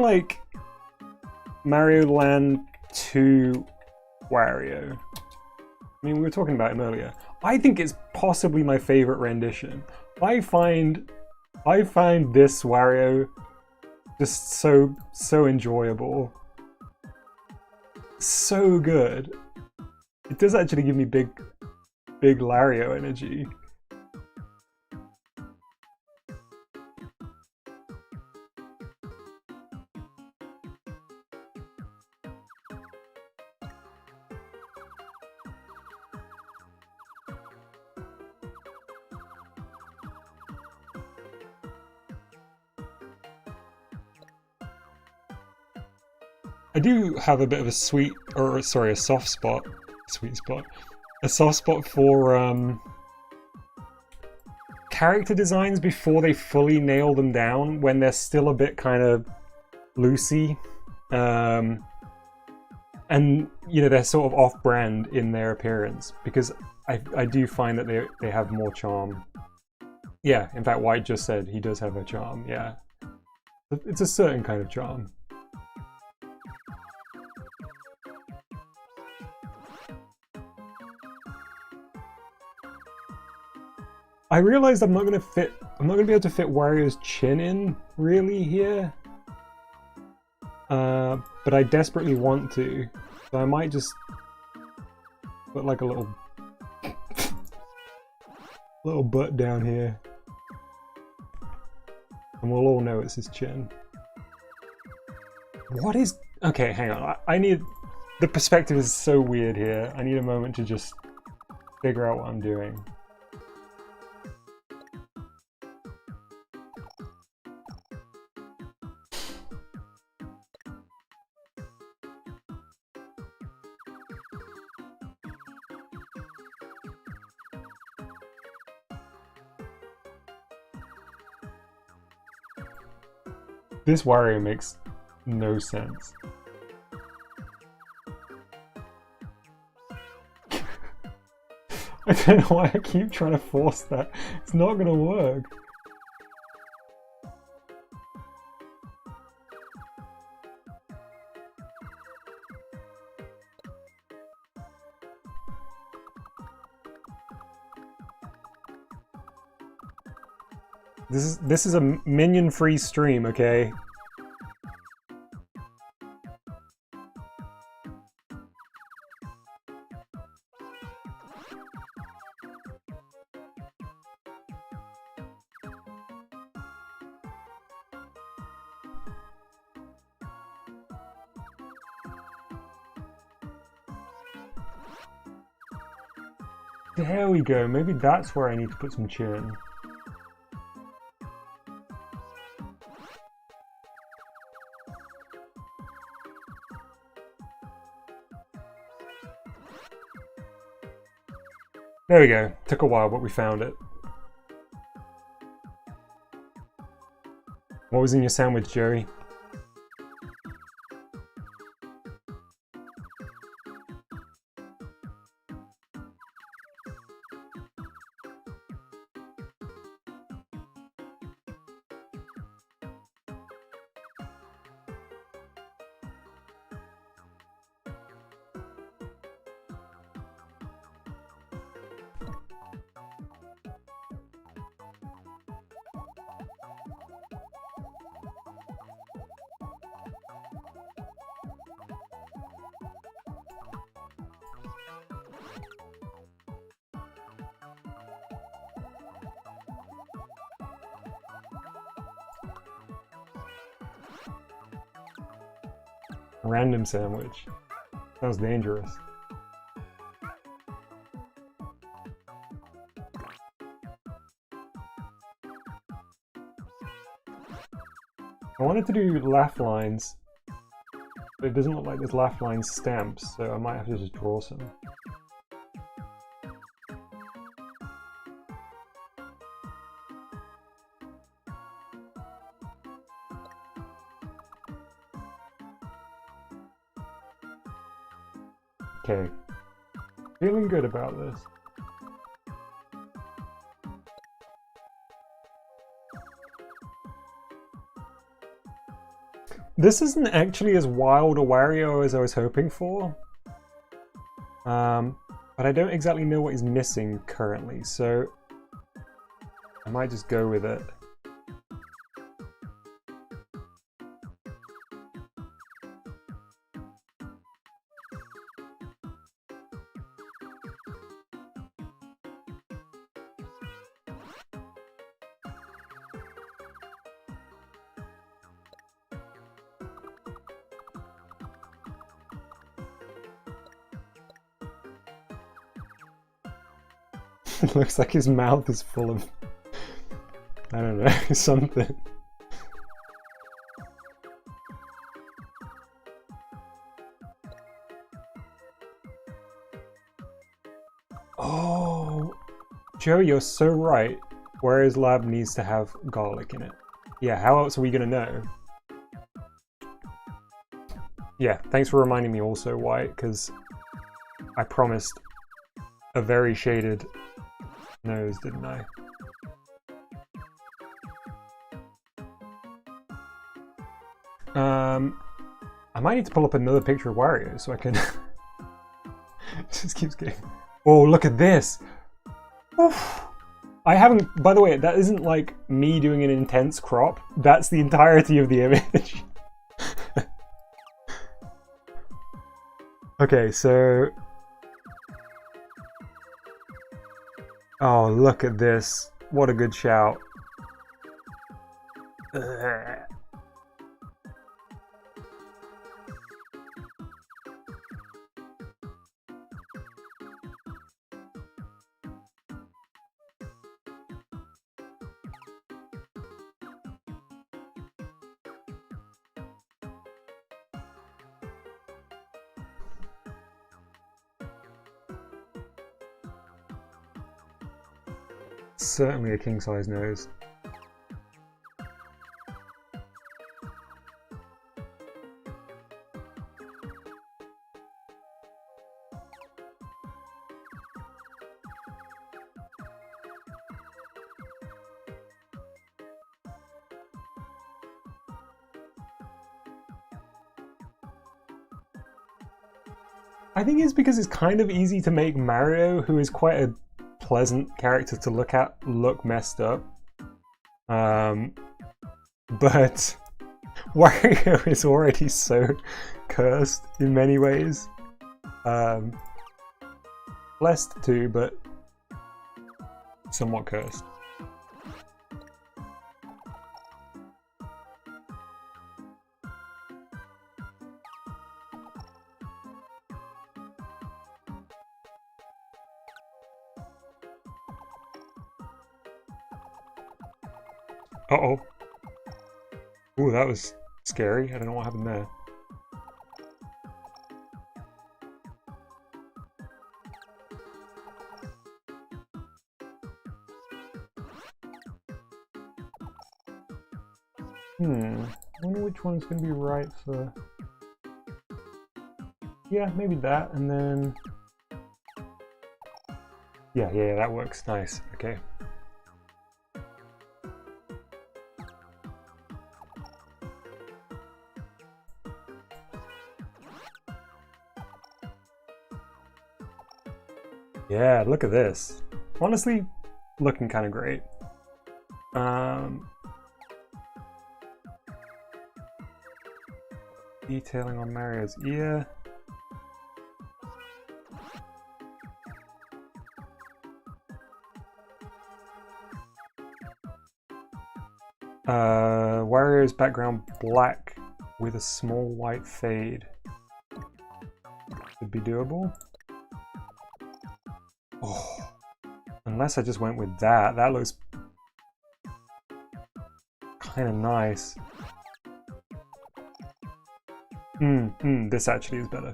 like Mario Land 2 Wario? I mean, we were talking about him earlier. I think it's possibly my favorite rendition. I find this Wario just so enjoyable. So good. It does actually give me big Lario energy. I do have a bit of a soft spot for character designs before they fully nail them down, when they're still a bit kind of loosey, and you know, they're sort of off-brand in their appearance, because I do find that they have more charm. Yeah, in fact, White just said he does have a charm. Yeah, it's a certain kind of charm. I realized I'm not gonna be able to fit Wario's chin in really here, but I desperately want to, so I might just put like a little butt down here, and we'll all know it's his chin. What is? Okay, hang on. I need. The perspective is so weird here. I need a moment to just figure out what I'm doing. This Wario makes no sense. I don't know why I keep trying to force that. It's not gonna work. This is a minion-free stream, okay? There we go. Maybe that's where I need to put some chin. There we go. Took a while, but we found it. What was in your sandwich, Joey? Random sandwich. Sounds dangerous. I wanted to do laugh lines, but it doesn't look like there's laugh line stamps, so I might have to just draw some. Okay, feeling good about this. This isn't actually as wild a Wario as I was hoping for. But I don't exactly know what he's missing currently, so I might just go with it. It looks like his mouth is full of, I don't know, something. Oh, Joe, you're so right. Wario's lab needs to have garlic in it. Yeah, how else are we gonna know? Yeah, thanks for reminding me also, White, because I promised a very shaded nose, didn't I? I might need to pull up another picture of Wario so I can... It just keeps getting... Oh, look at this! Oof. I haven't... By the way, that isn't like me doing an intense crop. That's the entirety of the image. Okay, so... Oh, look at this. What a good shout. Ugh. Certainly a king-size nose. I think it's because it's kind of easy to make Mario, who is quite a pleasant character to look at, look messed up. But Wario is already so cursed in many ways. Blessed too, but somewhat cursed. Uh-oh. Ooh, that was scary. I don't know what happened there. I wonder which one's going to be right for... Yeah, maybe that, and then... Yeah, that works. Nice. Okay. Yeah, look at this. Honestly, looking kind of great. Detailing on Mario's ear. Wario's background black with a small white fade. Should be doable. Oh, unless I just went with that. That looks kind of nice. This actually is better.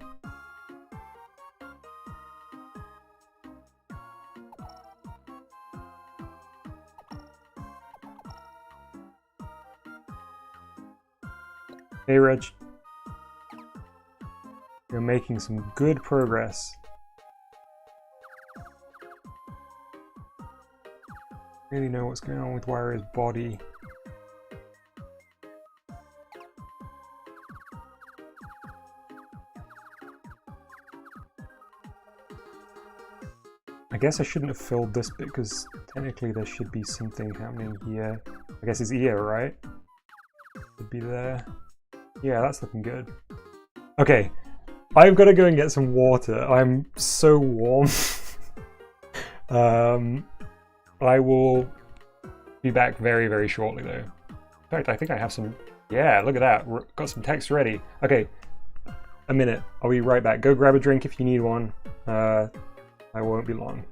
Hey Reg, you're making some good progress. Really know what's going on with Wario's body. I guess I shouldn't have filled this bit because technically there should be something happening here. I guess his ear, right? Should be there. Yeah, that's looking good. Okay, I've got to go and get some water. I'm so warm. I will be back very, very shortly though. In fact, I think I have some... Yeah, look at that. Got some text ready. Okay, a minute. I'll be right back. Go grab a drink if you need one. I won't be long.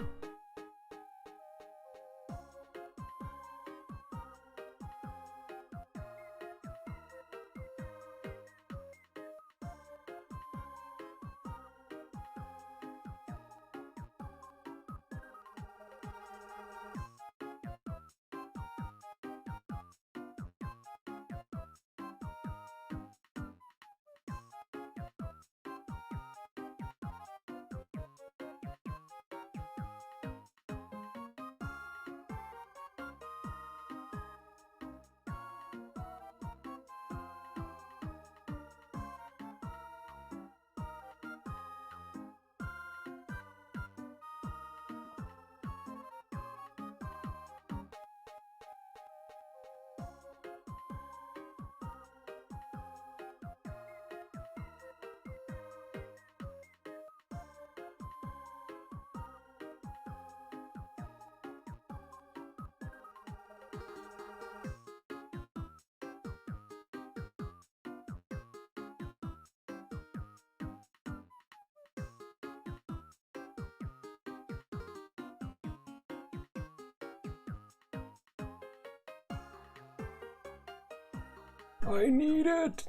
I need it!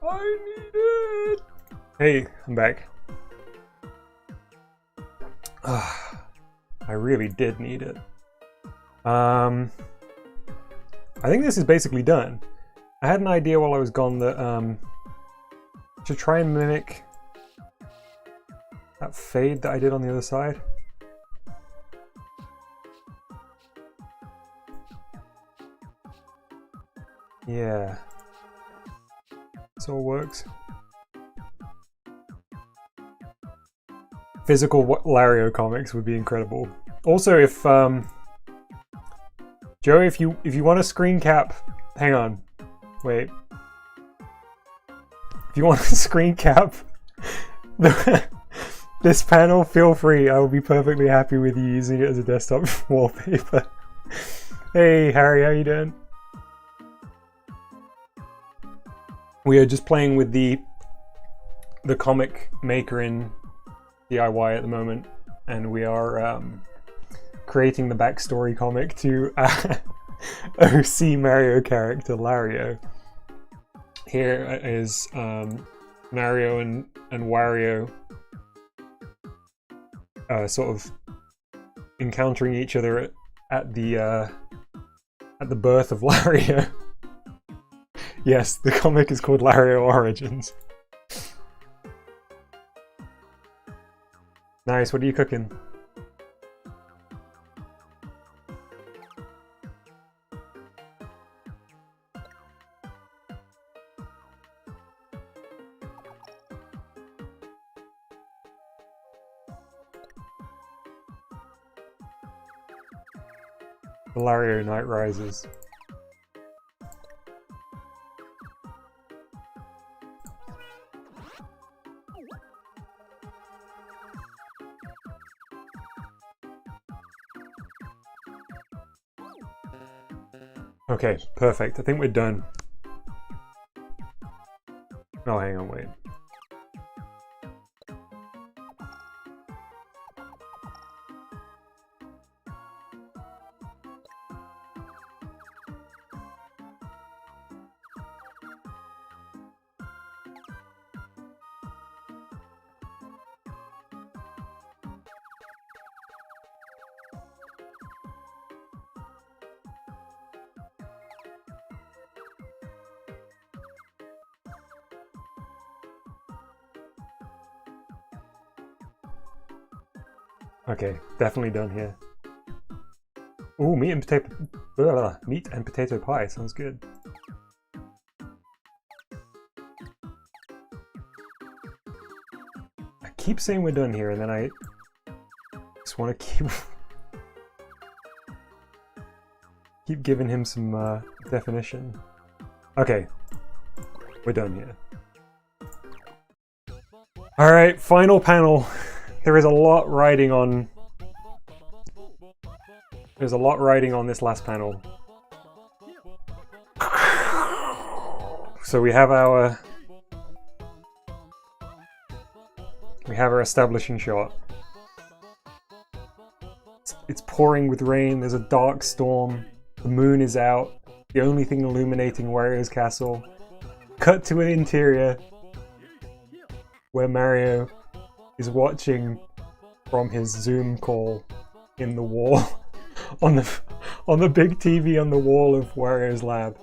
I need it! Hey, I'm back. I really did need it. I think this is basically done. I had an idea while I was gone that to try and mimic that fade that I did on the other side. Yeah. This all works. Physical Lario comics would be incredible. Also, if Joe, if you want to screen cap, hang on, wait. If you want to screen cap this panel, feel free. I will be perfectly happy with you using it as a desktop wallpaper. Hey Harry, how you doing? We are just playing with the comic maker in D.I.Y at the moment, and we are creating the backstory comic to OC Mario character Lario. Here is Mario and Wario sort of encountering each other at the birth of Lario. Yes, the comic is called Lario Origins. Nice, what are you cooking? The Lario Night Rises. Okay, perfect. I think we're done. Oh, hang on, wait. Okay, definitely done here. Ooh, meat and potato pie sounds good. I keep saying we're done here, and then I just want to keep giving him some definition. Okay, we're done here. All right, final panel. There is a lot riding on. There's a lot riding on this last panel. So we have our establishing shot. It's pouring with rain. There's a dark storm. The moon is out. The only thing illuminating Wario's castle. Cut to an interior where Mario is watching from his Zoom call in the wall on the big TV on the wall of Wario's lab.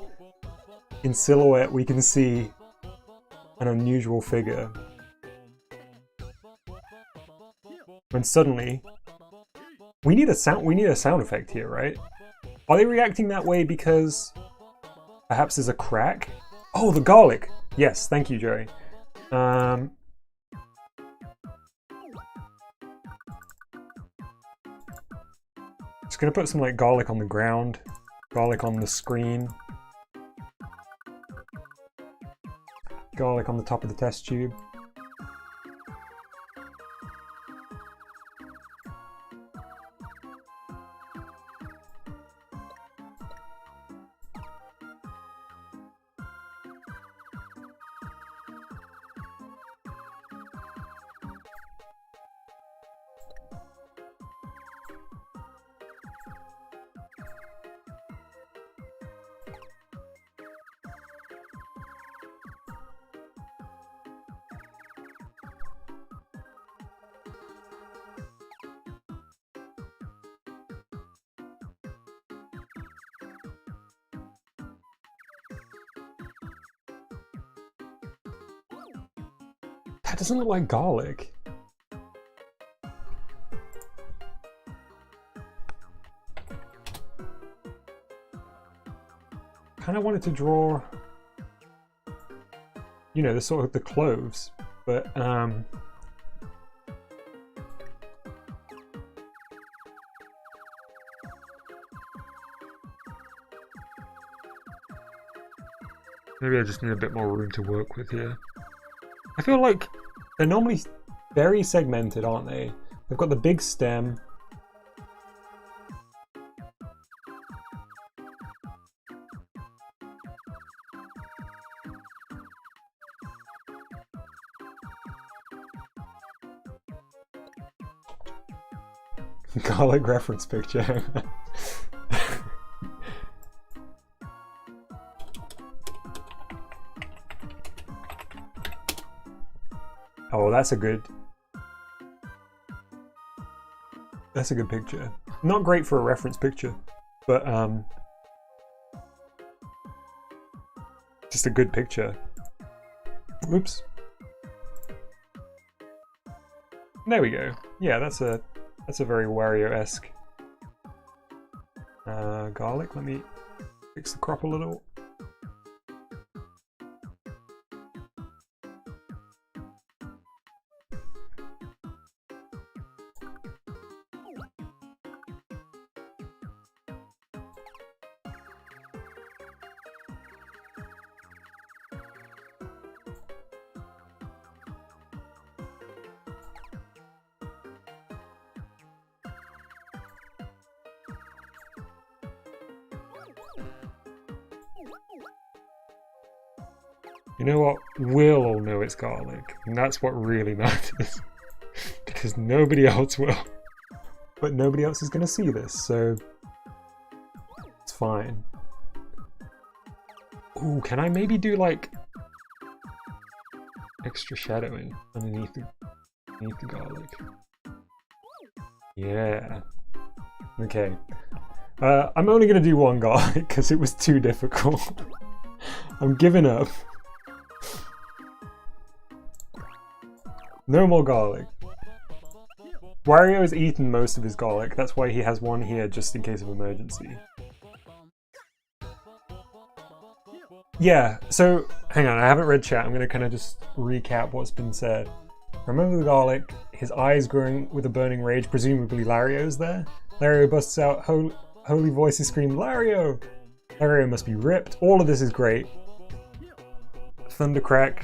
In silhouette, we can see an unusual figure. When suddenly, we need a sound effect here, right? Are they reacting that way because perhaps there's a crack? Oh, the garlic. Yes, thank you, Joey. Just gonna put some like garlic on the ground, garlic on the screen, garlic on the top of the test tube. That doesn't look like garlic. Kind of wanted to draw, you know, the sort of the cloves, but maybe I just need a bit more room to work with here. I feel like they're normally very segmented, aren't they? They've got the big stem. Garlic reference picture. Oh, that's a good picture. Not great for a reference picture, but just a good picture. Oops. There we go. Yeah, that's a very Wario-esque garlic. Let me fix the crop a little. You know what? We'll all know it's garlic, and that's what really matters. Because nobody else will. But nobody else is going to see this, so it's fine. Ooh, can I maybe do like extra shadowing underneath the garlic? Yeah. Okay. I'm only going to do one garlic because it was too difficult. I'm giving up. No more garlic. Wario has eaten most of his garlic, that's why he has one here just in case of emergency. Yeah, so hang on, I haven't read chat, I'm going to kind of just recap what's been said. Remember the garlic, his eyes growing with a burning rage, presumably Lario's there. Lario busts out, holy voices scream, Lario! Lario must be ripped, all of this is great. Thundercrack.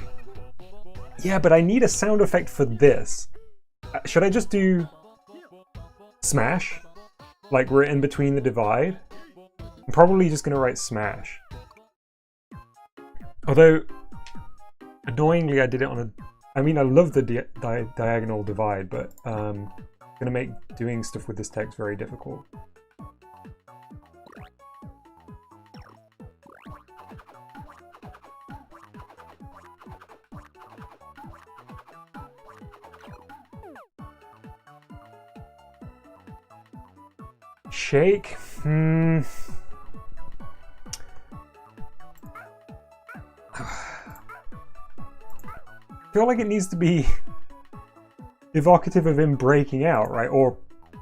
Yeah, but I need a sound effect for this. Should I just do smash? Like we're in between the divide? I'm probably just going to write smash. Although, annoyingly I did it on a... I mean, I love the diagonal divide, but going to make doing stuff with this text very difficult. Shake? I feel like it needs to be evocative of him breaking out, right? Or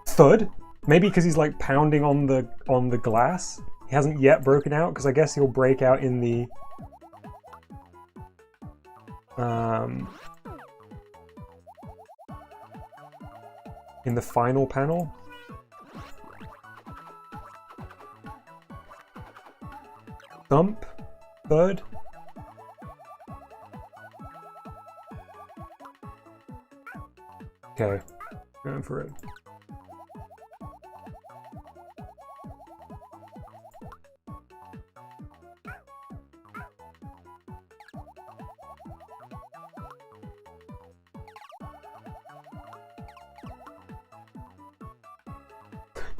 thud? Maybe because he's like pounding on the glass. He hasn't yet broken out, because I guess he'll break out in the final panel. Thump? Third? Okay, going for it.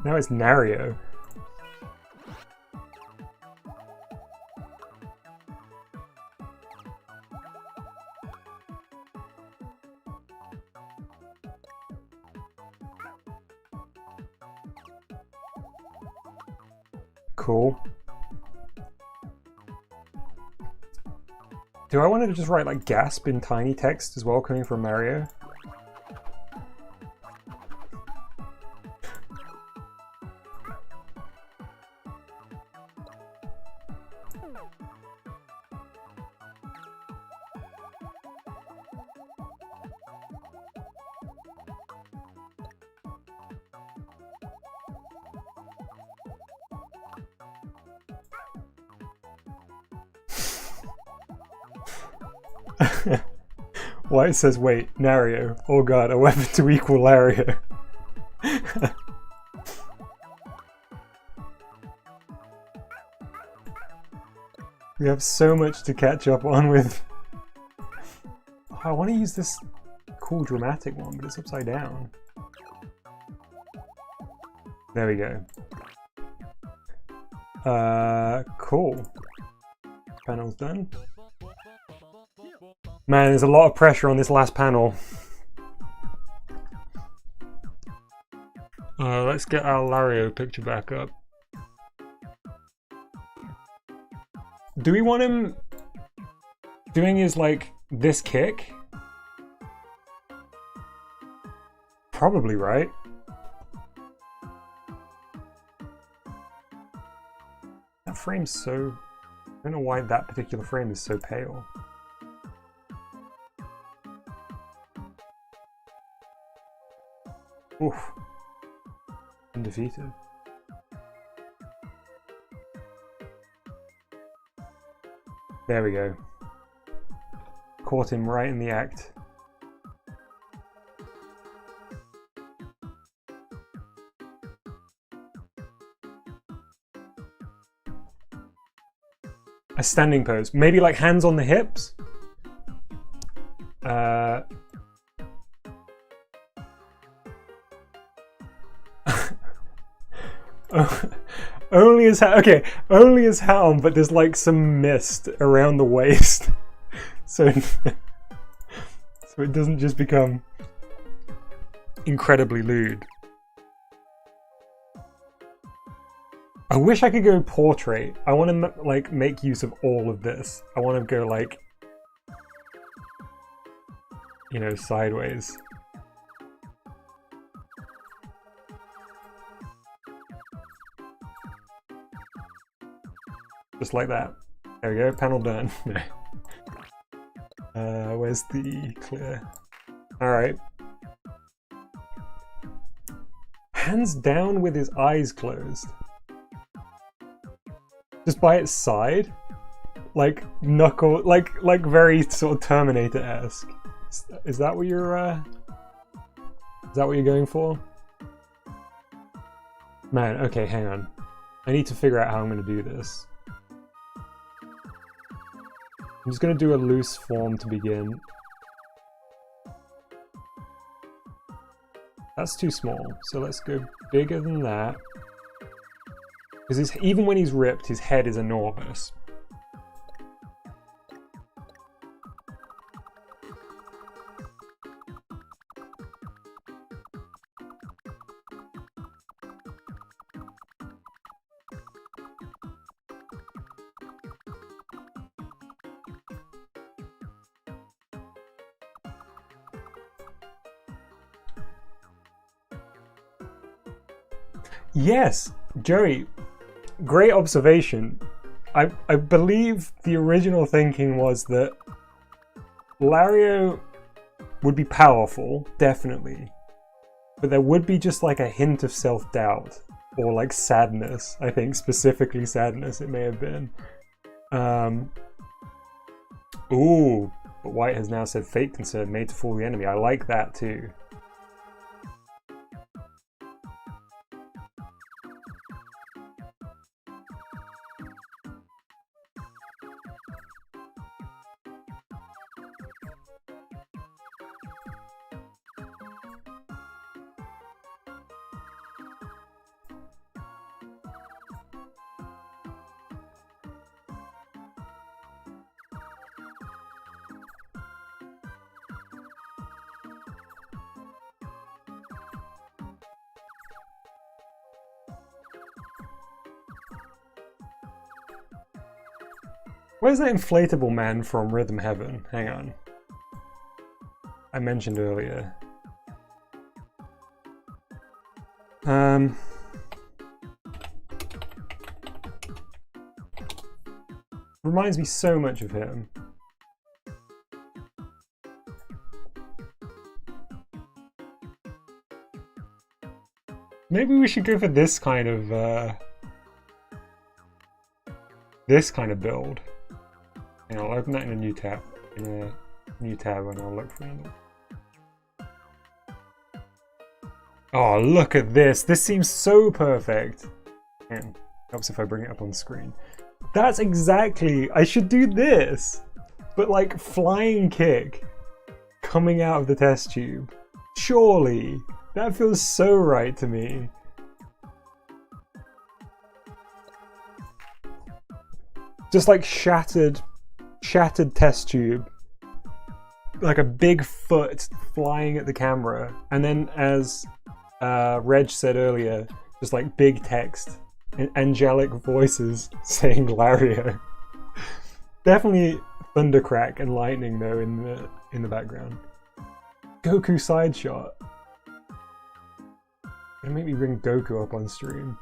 Now it's Nario. Cool. Do I want to just write like gasp in tiny text as well coming from Mario? White says, wait, Nario. Oh god, a weapon to equal Lario. We have so much to catch up on with. Oh, I want to use this cool dramatic one, but it's upside down. There we go. Cool. Panel's done. Man, there's a lot of pressure on this last panel. Let's get our Lario picture back up. Do we want him doing his, like, this kick? Probably, right? That frame's so... I don't know why that particular frame is so pale. Oof. Undefeated. There we go. Caught him right in the act. A standing pose. Maybe like hands on the hips? only his okay, only his helm, but there's like some mist around the waist, so so it doesn't just become incredibly lewd. I wish I could go portrait. I want to like make use of all of this. I want to go like, you know, sideways. Just like that. There we go, panel done. Where's the clear? Alright. Hands down with his eyes closed. Just by its side? Like knuckle, like very sort of Terminator-esque. Is that what you're, is that what you're going for? Man, okay, hang on. I need to figure out how I'm gonna do this. I'm just gonna do a loose form to begin. That's too small, so let's go bigger than that. Because even when he's ripped, his head is enormous. Yes, Joey, great observation. I believe the original thinking was that Lario would be powerful, definitely, but there would be just like a hint of self-doubt or like sadness. I think specifically sadness it may have been. Ooh, but White has now said fate concern made to fool the enemy. I like that too. Where's that inflatable man from Rhythm Heaven? Hang on. I mentioned earlier. Reminds me so much of him. Maybe we should go for this kind of build. And I'll open that in a new tab. And I'll look for it. Oh, look at this! This seems so perfect. And helps if I bring it up on screen. That's exactly. I should do this, but like flying kick coming out of the test tube. Surely that feels so right to me. Just like shattered test tube, like a big foot flying at the camera, and then as Reg said earlier, just like big text and angelic voices saying Lario. Definitely thundercrack and lightning though in the background. Goku side shot. Gonna make me bring Goku up on stream.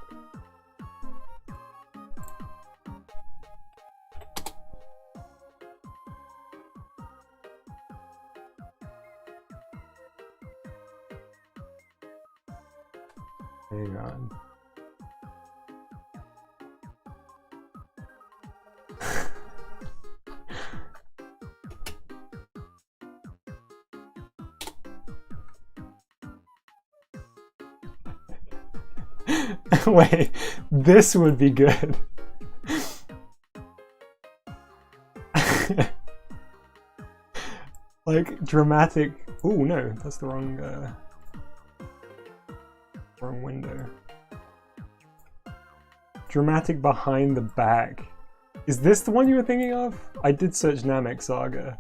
Hang on. Wait, this would be good. Like dramatic. Oh no, that's the wrong window. dramatic behind the back. Is this the one you were thinking of? I did search Namek Saga.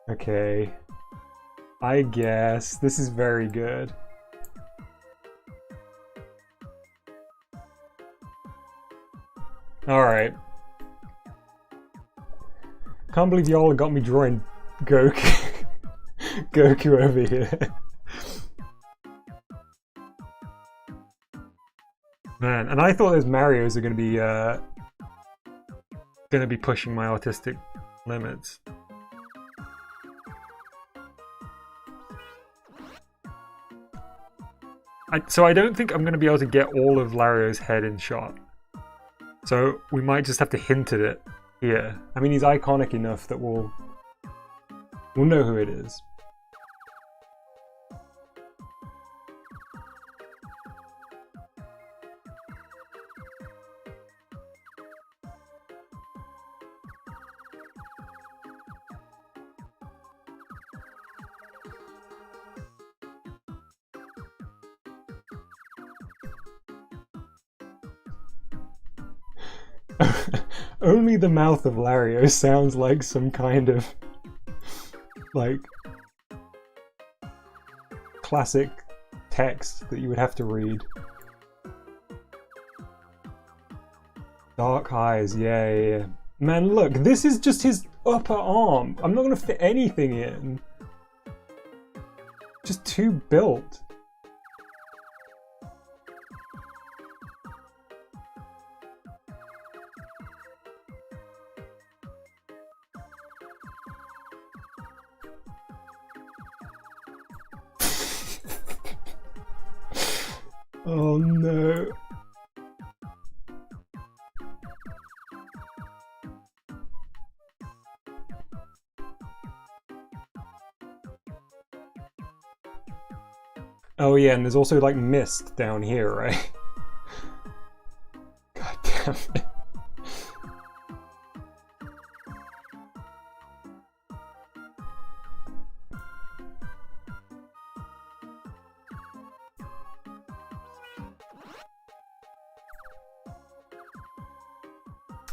Okay. I guess. This is very good. Alright. Can't believe y'all got me drawing Goku. Goku over here. Man, and I thought those Marios are gonna be pushing my artistic limits. So I don't think I'm gonna be able to get all of Lario's head in shot. So we might just have to hint at it here. I mean, he's iconic enough that we'll know who it is. Only the mouth of Lario sounds like some kind of, like, classic text that you would have to read. Dark eyes, yeah. Man, look, this is just his upper arm. I'm not gonna fit anything in. Just too built. Oh no. Oh yeah, and there's also like mist down here, right? God damn it.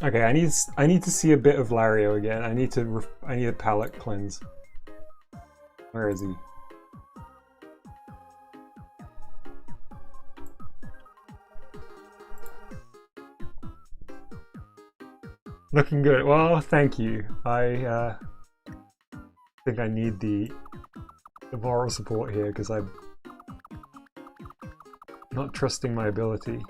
Okay, I need to see a bit of Lario again. I need a palette cleanse. Where is he? Looking good. Well, thank you. I think I need the moral support here because I'm not trusting my ability.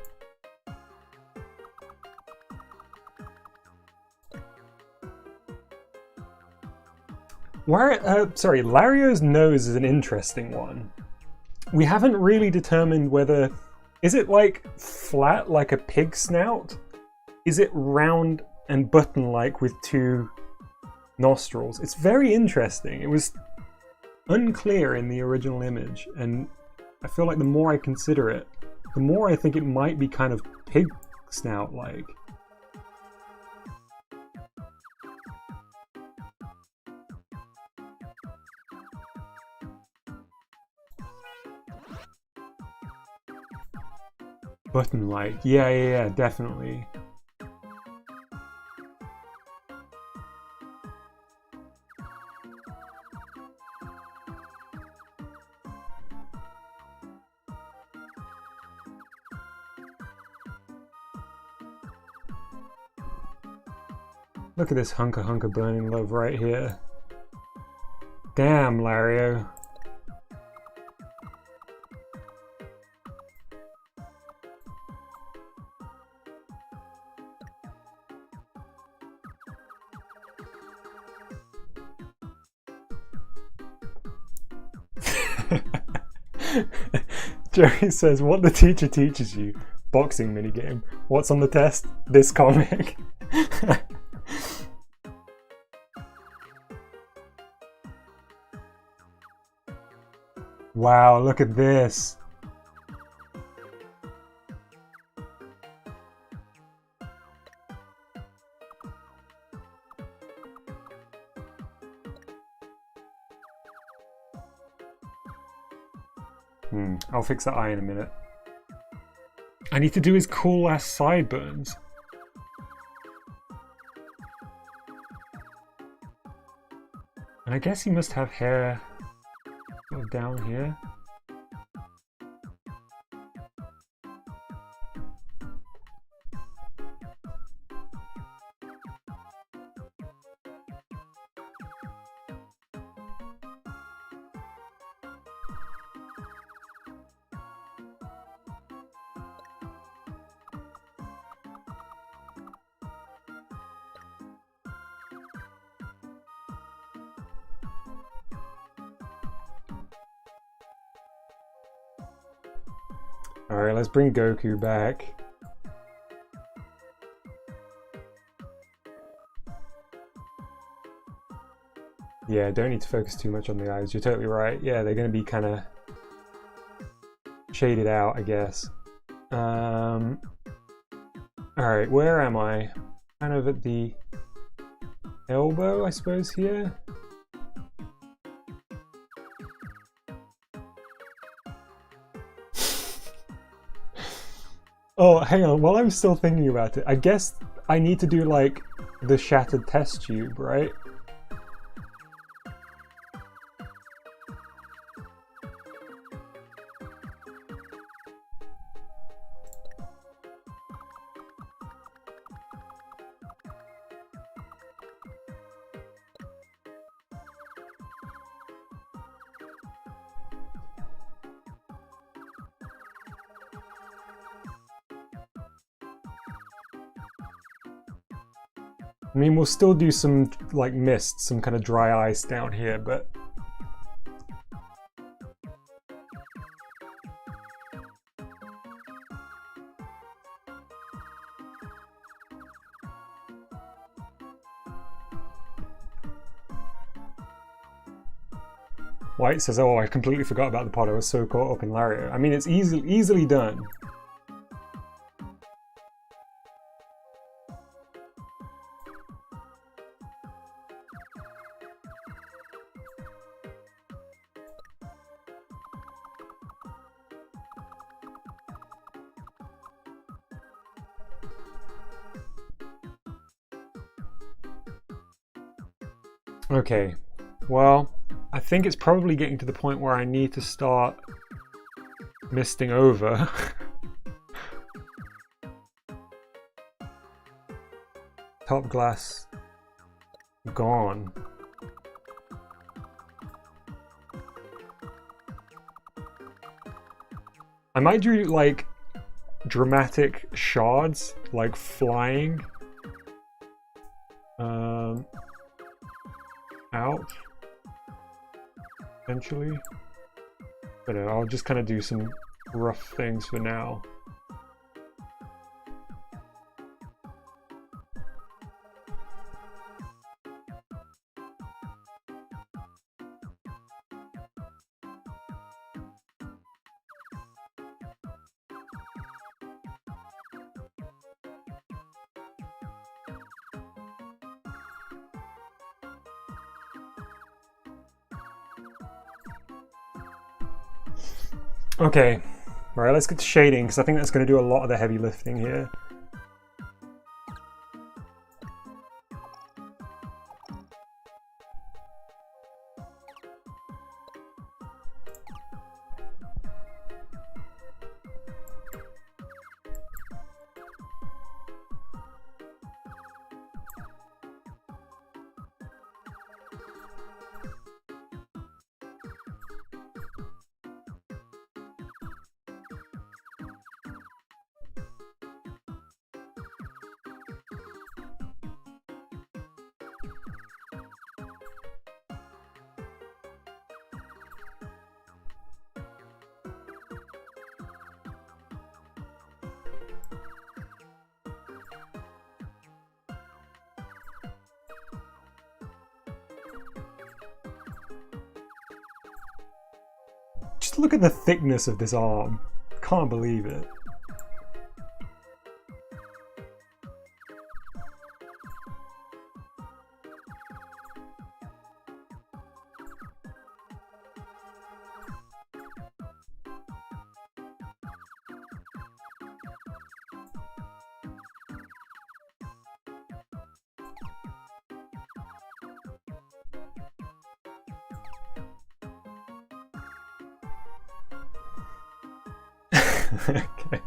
Sorry, Lario's nose is an interesting one. We haven't really determined whether... Is it like flat like a pig snout? Is it round and button-like with two nostrils? It's very interesting. It was unclear in the original image, and I feel like the more I consider it, the more I think it might be kind of pig snout-like. Button-like. Yeah, definitely. Look at this hunka burning love right here. Damn, Lario. Jerry says, what the teacher teaches you. Boxing minigame. What's on the test? This comic. Wow, look at this. I'll fix that eye in a minute. I need to do his cool ass sideburns. And I guess he must have hair sort of down here. Alright, let's bring Goku back. Yeah, don't need to focus too much on the eyes. You're totally right. Yeah, they're going to be kind of shaded out, I guess. Alright, where am I? Kind of at the elbow, I suppose, here? Oh, hang on, while I'm still thinking about it, I guess I need to do, like, the shattered test tube, right? I mean, we'll still do some, like, mist, some kind of dry ice down here, but... White says, oh, I completely forgot about the pod, I was so caught up in Lario. I mean, it's easily done. Okay, well, I think it's probably getting to the point where I need to start misting over. Top glass gone. I might do, like, dramatic shards, like flying. Out. Eventually. But I'll just kind of do some rough things for now. Okay, right, let's get to shading, because I think that's going to do a lot of the heavy lifting here. Just look at the thickness of this arm. Can't believe it. Okay.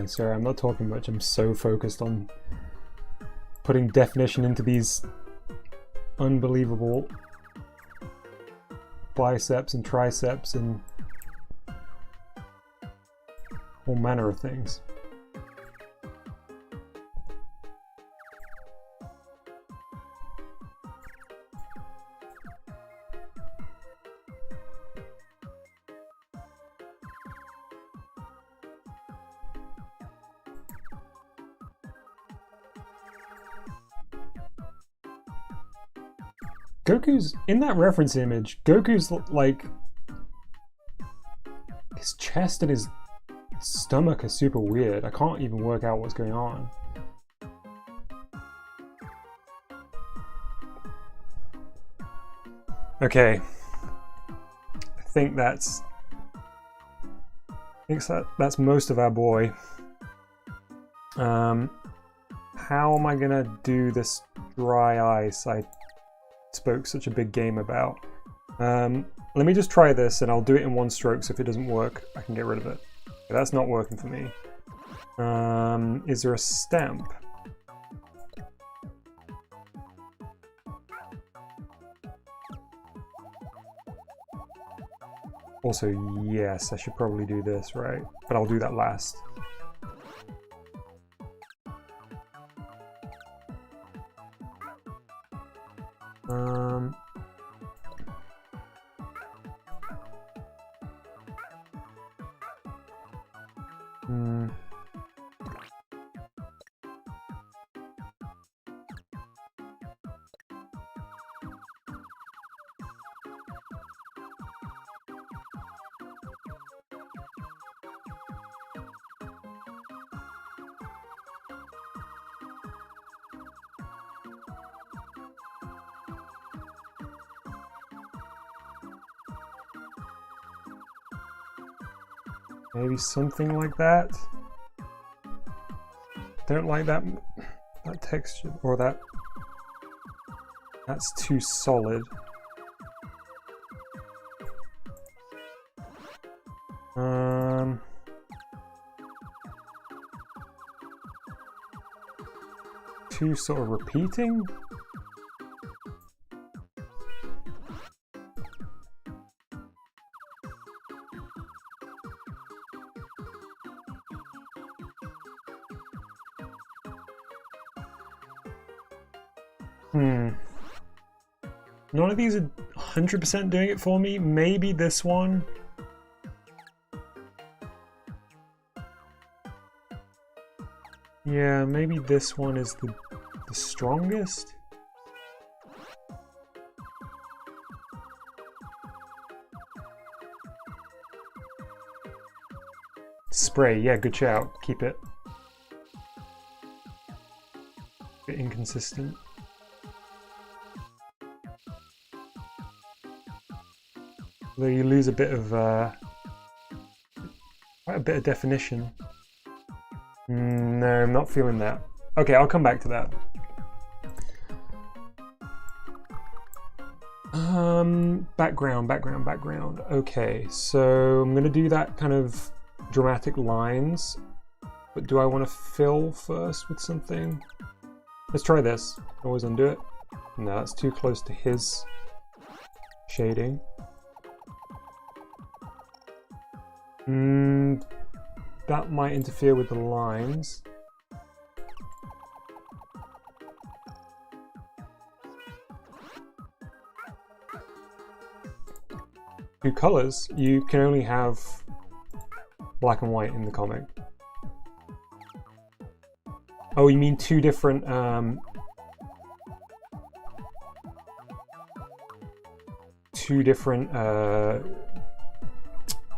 Sorry, I'm not talking much. I'm so focused on putting definition into these unbelievable biceps and triceps and all manner of things. Goku's, in that reference image, Goku's like, his chest and his stomach are super weird. I can't even work out what's going on. Okay. I think that's most of our boy. How am I gonna do this dry ice I spoke such a big game about? Let me just try this and I'll do it in one stroke, so if it doesn't work I can get rid of it. Okay, that's not working for me. Is there a stamp? Also, yes, I should probably do this, right? But I'll do that last. Maybe something like that. Don't like that texture, or that's too solid. Too sort of repeating. None of these are 100% doing it for me. Maybe this one. Yeah, maybe this one is the strongest. Spray, yeah, good shout. Keep it. A bit inconsistent. Though you lose a bit of, quite a bit of definition. No, I'm not feeling that. Okay, I'll come back to that. Background. Okay, so I'm gonna do that kind of dramatic lines, but do I want to fill first with something? Let's try this. Always undo it. No, that's too close to his shading. That might interfere with the lines. Two colors, you can only have black and white in the comic. Oh, you mean two different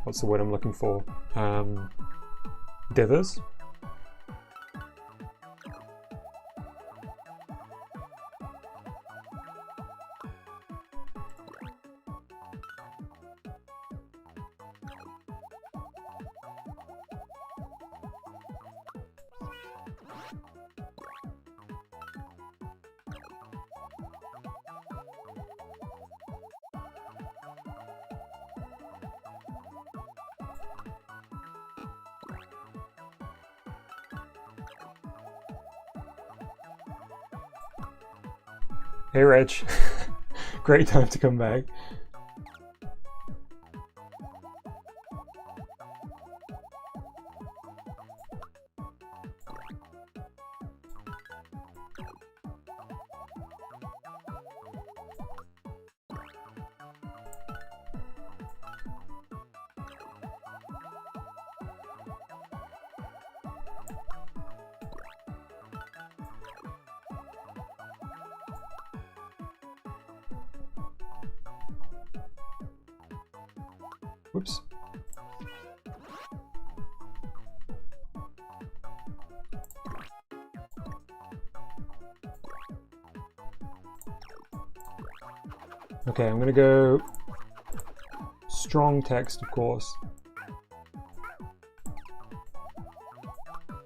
what's the word I'm looking for? Dithers? Hey Reg, great time to come back. Whoops. Okay, I'm gonna go strong text, of course.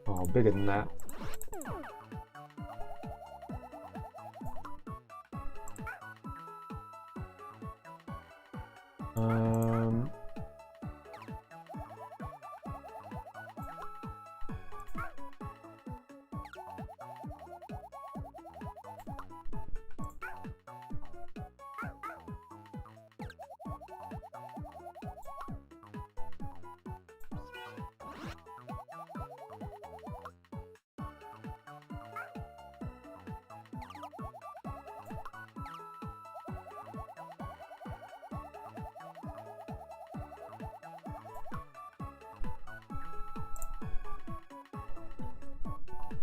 Oh, bigger than that.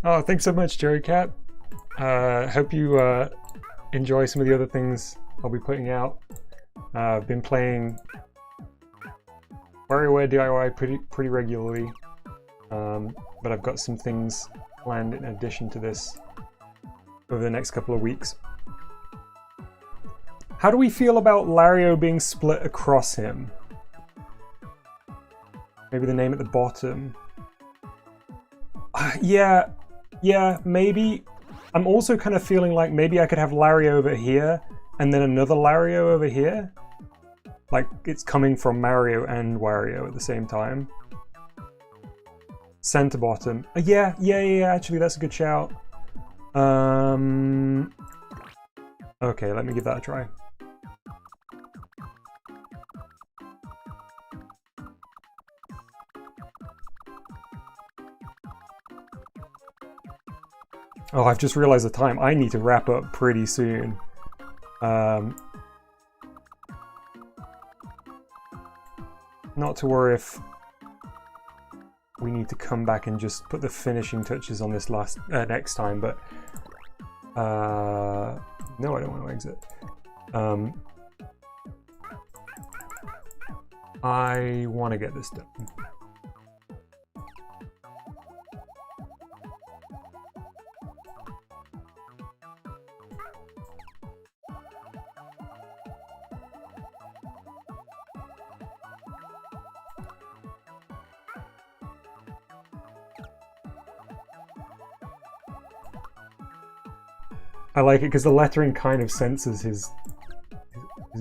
Oh, thanks so much, Jerry Cat. Hope you enjoy some of the other things I'll be putting out. I've been playing WarioWare D.I.Y pretty regularly, but I've got some things planned in addition to this over the next couple of weeks. How do we feel about Lario being split across him? Maybe the name at the bottom. Yeah, maybe. I'm also kind of feeling like maybe I could have Lario over here and then another Lario over here. Like it's coming from Mario and Wario at the same time. Center bottom. Yeah, actually that's a good shout. Okay, let me give that a try. Oh, I've just realized the time. I need to wrap up pretty soon. Not to worry if we need to come back and just put the finishing touches on this next time, but no, I don't want to exit. I want to get this done. I like it because the lettering kind of censors his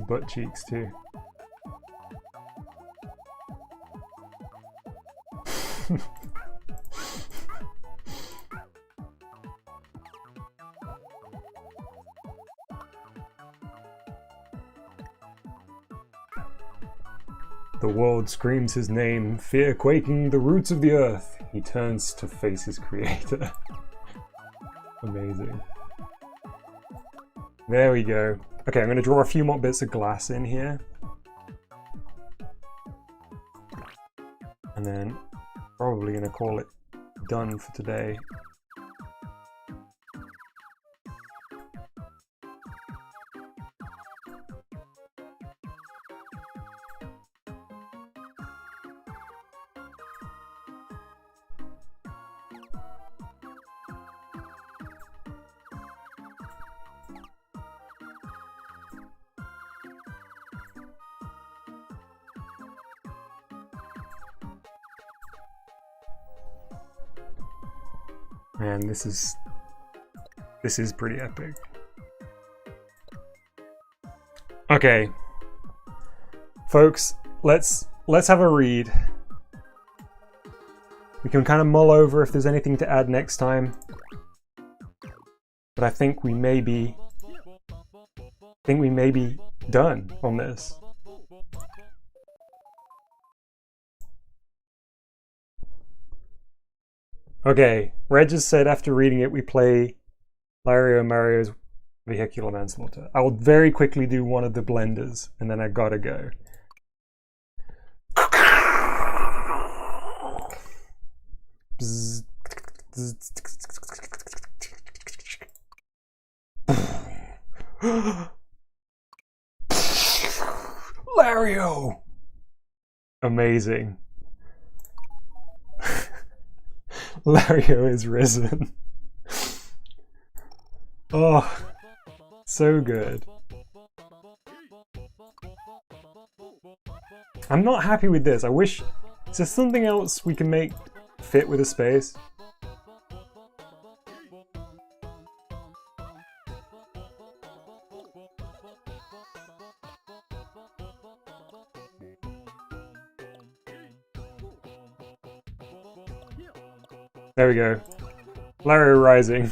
butt cheeks too. The world screams his name, fear quaking the roots of the earth. He turns to face his creator. Amazing. There we go. Okay, I'm going to draw a few more bits of glass in here. And then probably going to call it done for today. Man, this is pretty epic. Okay, folks, let's have a read. We can kind of mull over if there's anything to add next time, but I think we may be done on this. Okay, Reg has said after reading it we play Lario and Mario's Vehicular Manslaughter. I will very quickly do one of the blenders, and then I gotta go. Lario! Amazing. Lario is risen. Oh, so good. I'm not happy with this. I wish... Is there something else we can make fit with a space? There we go. Lario rising.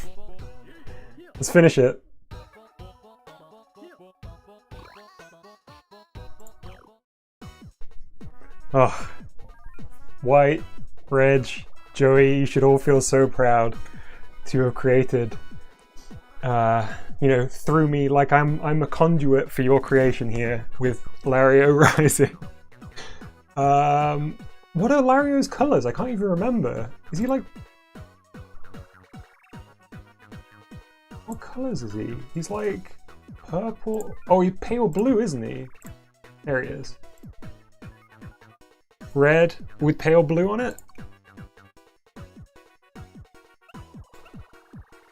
Let's finish it. Oh. White, Reg, Joey, you should all feel so proud to have created, you know, through me, like I'm a conduit for your creation here with Lario rising. What are Lario's colors? I can't even remember. Is he like... What colors is he? He's like purple. Oh, he's pale blue, isn't he? There he is. Red with pale blue on it.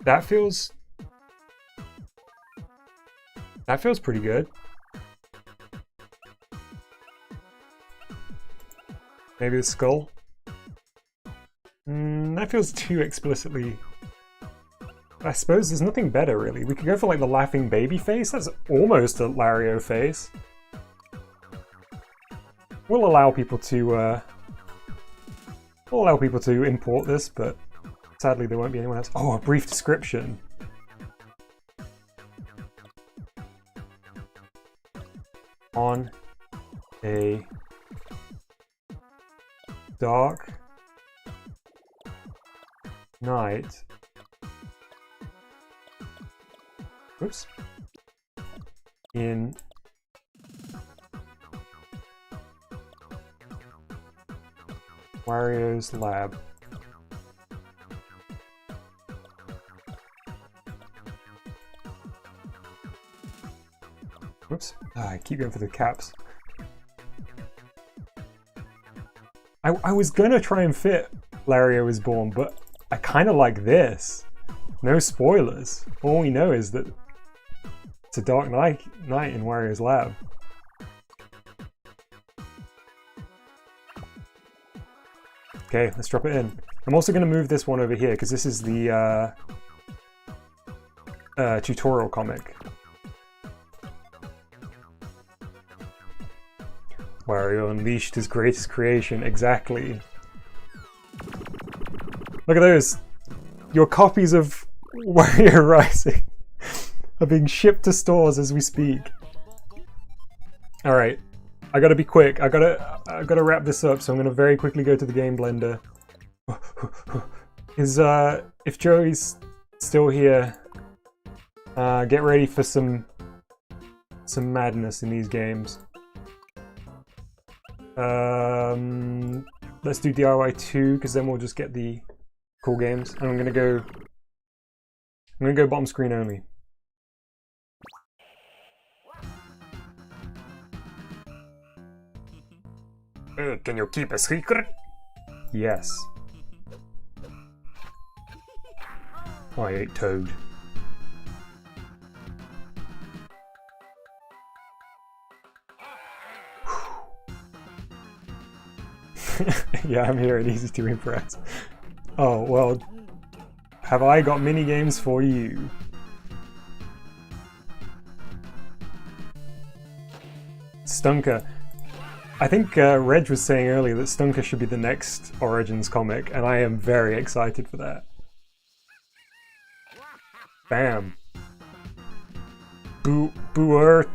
That feels pretty good. Maybe the skull. That feels too explicitly... I suppose there's nothing better, really. We could go for, like, the laughing baby face. That's almost a Lario face. We'll allow people to, import this, but sadly there won't be anyone else. Oh, a brief description. On a dark night. Oops. In Wario's lab. Whoops. I keep going for the caps. I was gonna try and fit Lario is Born, but I kind of like this. No spoilers. All we know is that it's a dark night in Wario's lab. Okay, let's drop it in. I'm also going to move this one over here because this is the tutorial comic. Wario unleashed his greatest creation, exactly. Look at those! Your copies of Wario Rising are being shipped to stores as we speak. Alright, I gotta be quick. I gotta wrap this up, so I'm gonna very quickly go to the game blender. If Joey's still here, get ready for some madness in these games. Let's do D.I.Y 2, because then we'll just get the cool games. And I'm gonna go bottom screen only. Can you keep a secret? Yes. I ate Toad. Yeah, I'm here and easy to impress. Oh, well, have I got mini games for you. Stunker. I think Reg was saying earlier that Stunker should be the next Origins comic, and I am very excited for that. Bam. Booer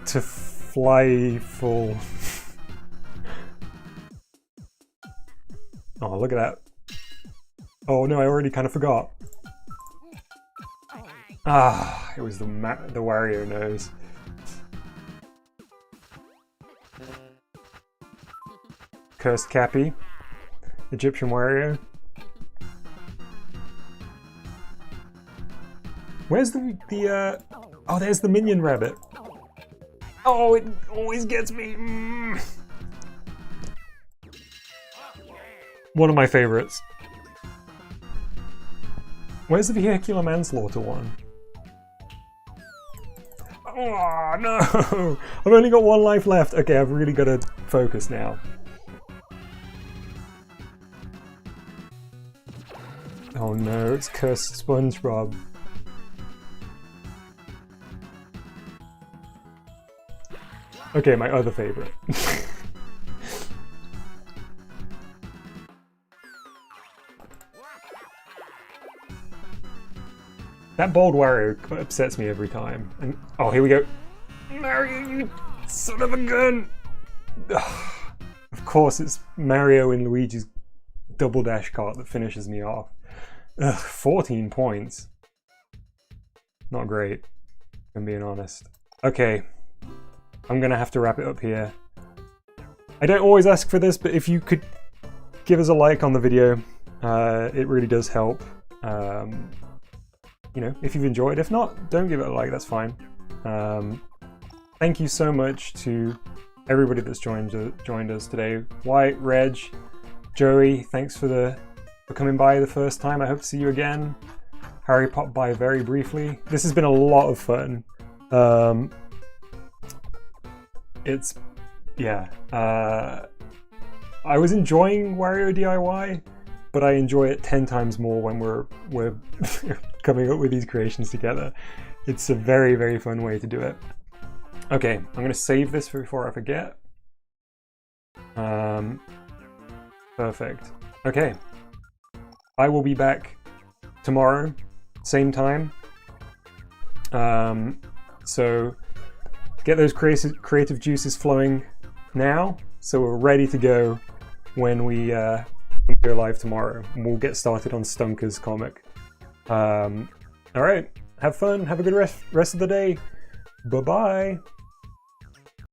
to fly full. Oh, look at that. Oh no, I already kind of forgot. Ah, it was the Wario nose. Cursed Cappy. Egyptian Wario. Where's the oh, there's the Minion Rabbit. Oh, it always gets me. One of my favorites. Where's the vehicular manslaughter one? Oh no! I've only got one life left. Okay, I've really got to focus now. Oh no, it's Cursed SpongeBob. Okay, my other favorite. That bold Wario upsets me every time. And oh, here we go. Mario, you son of a gun! Ugh. Of course, it's Mario and Luigi's double dash cart that finishes me off. Ugh, 14 points. Not great, if I'm being honest. Okay, I'm gonna have to wrap it up here. I don't always ask for this, but if you could give us a like on the video, it really does help. You know, if you've enjoyed. If not, don't give it a like, that's fine. Thank you so much to everybody that's joined us today. White, Reg, Joey, thanks for coming by the first time. I hope to see you again. Harry popped by very briefly. This has been a lot of fun. I was enjoying Wario DIY, but I enjoy it 10 times more when we're coming up with these creations together. It's a very, very fun way to do it. Okay, I'm going to save this before I forget. Perfect. Okay. I will be back tomorrow, same time. So get those creative juices flowing now, so we're ready to go when we go live tomorrow. And we'll get started on Stunker's comic. All right, have fun. Have a good rest of the day. Bye-bye.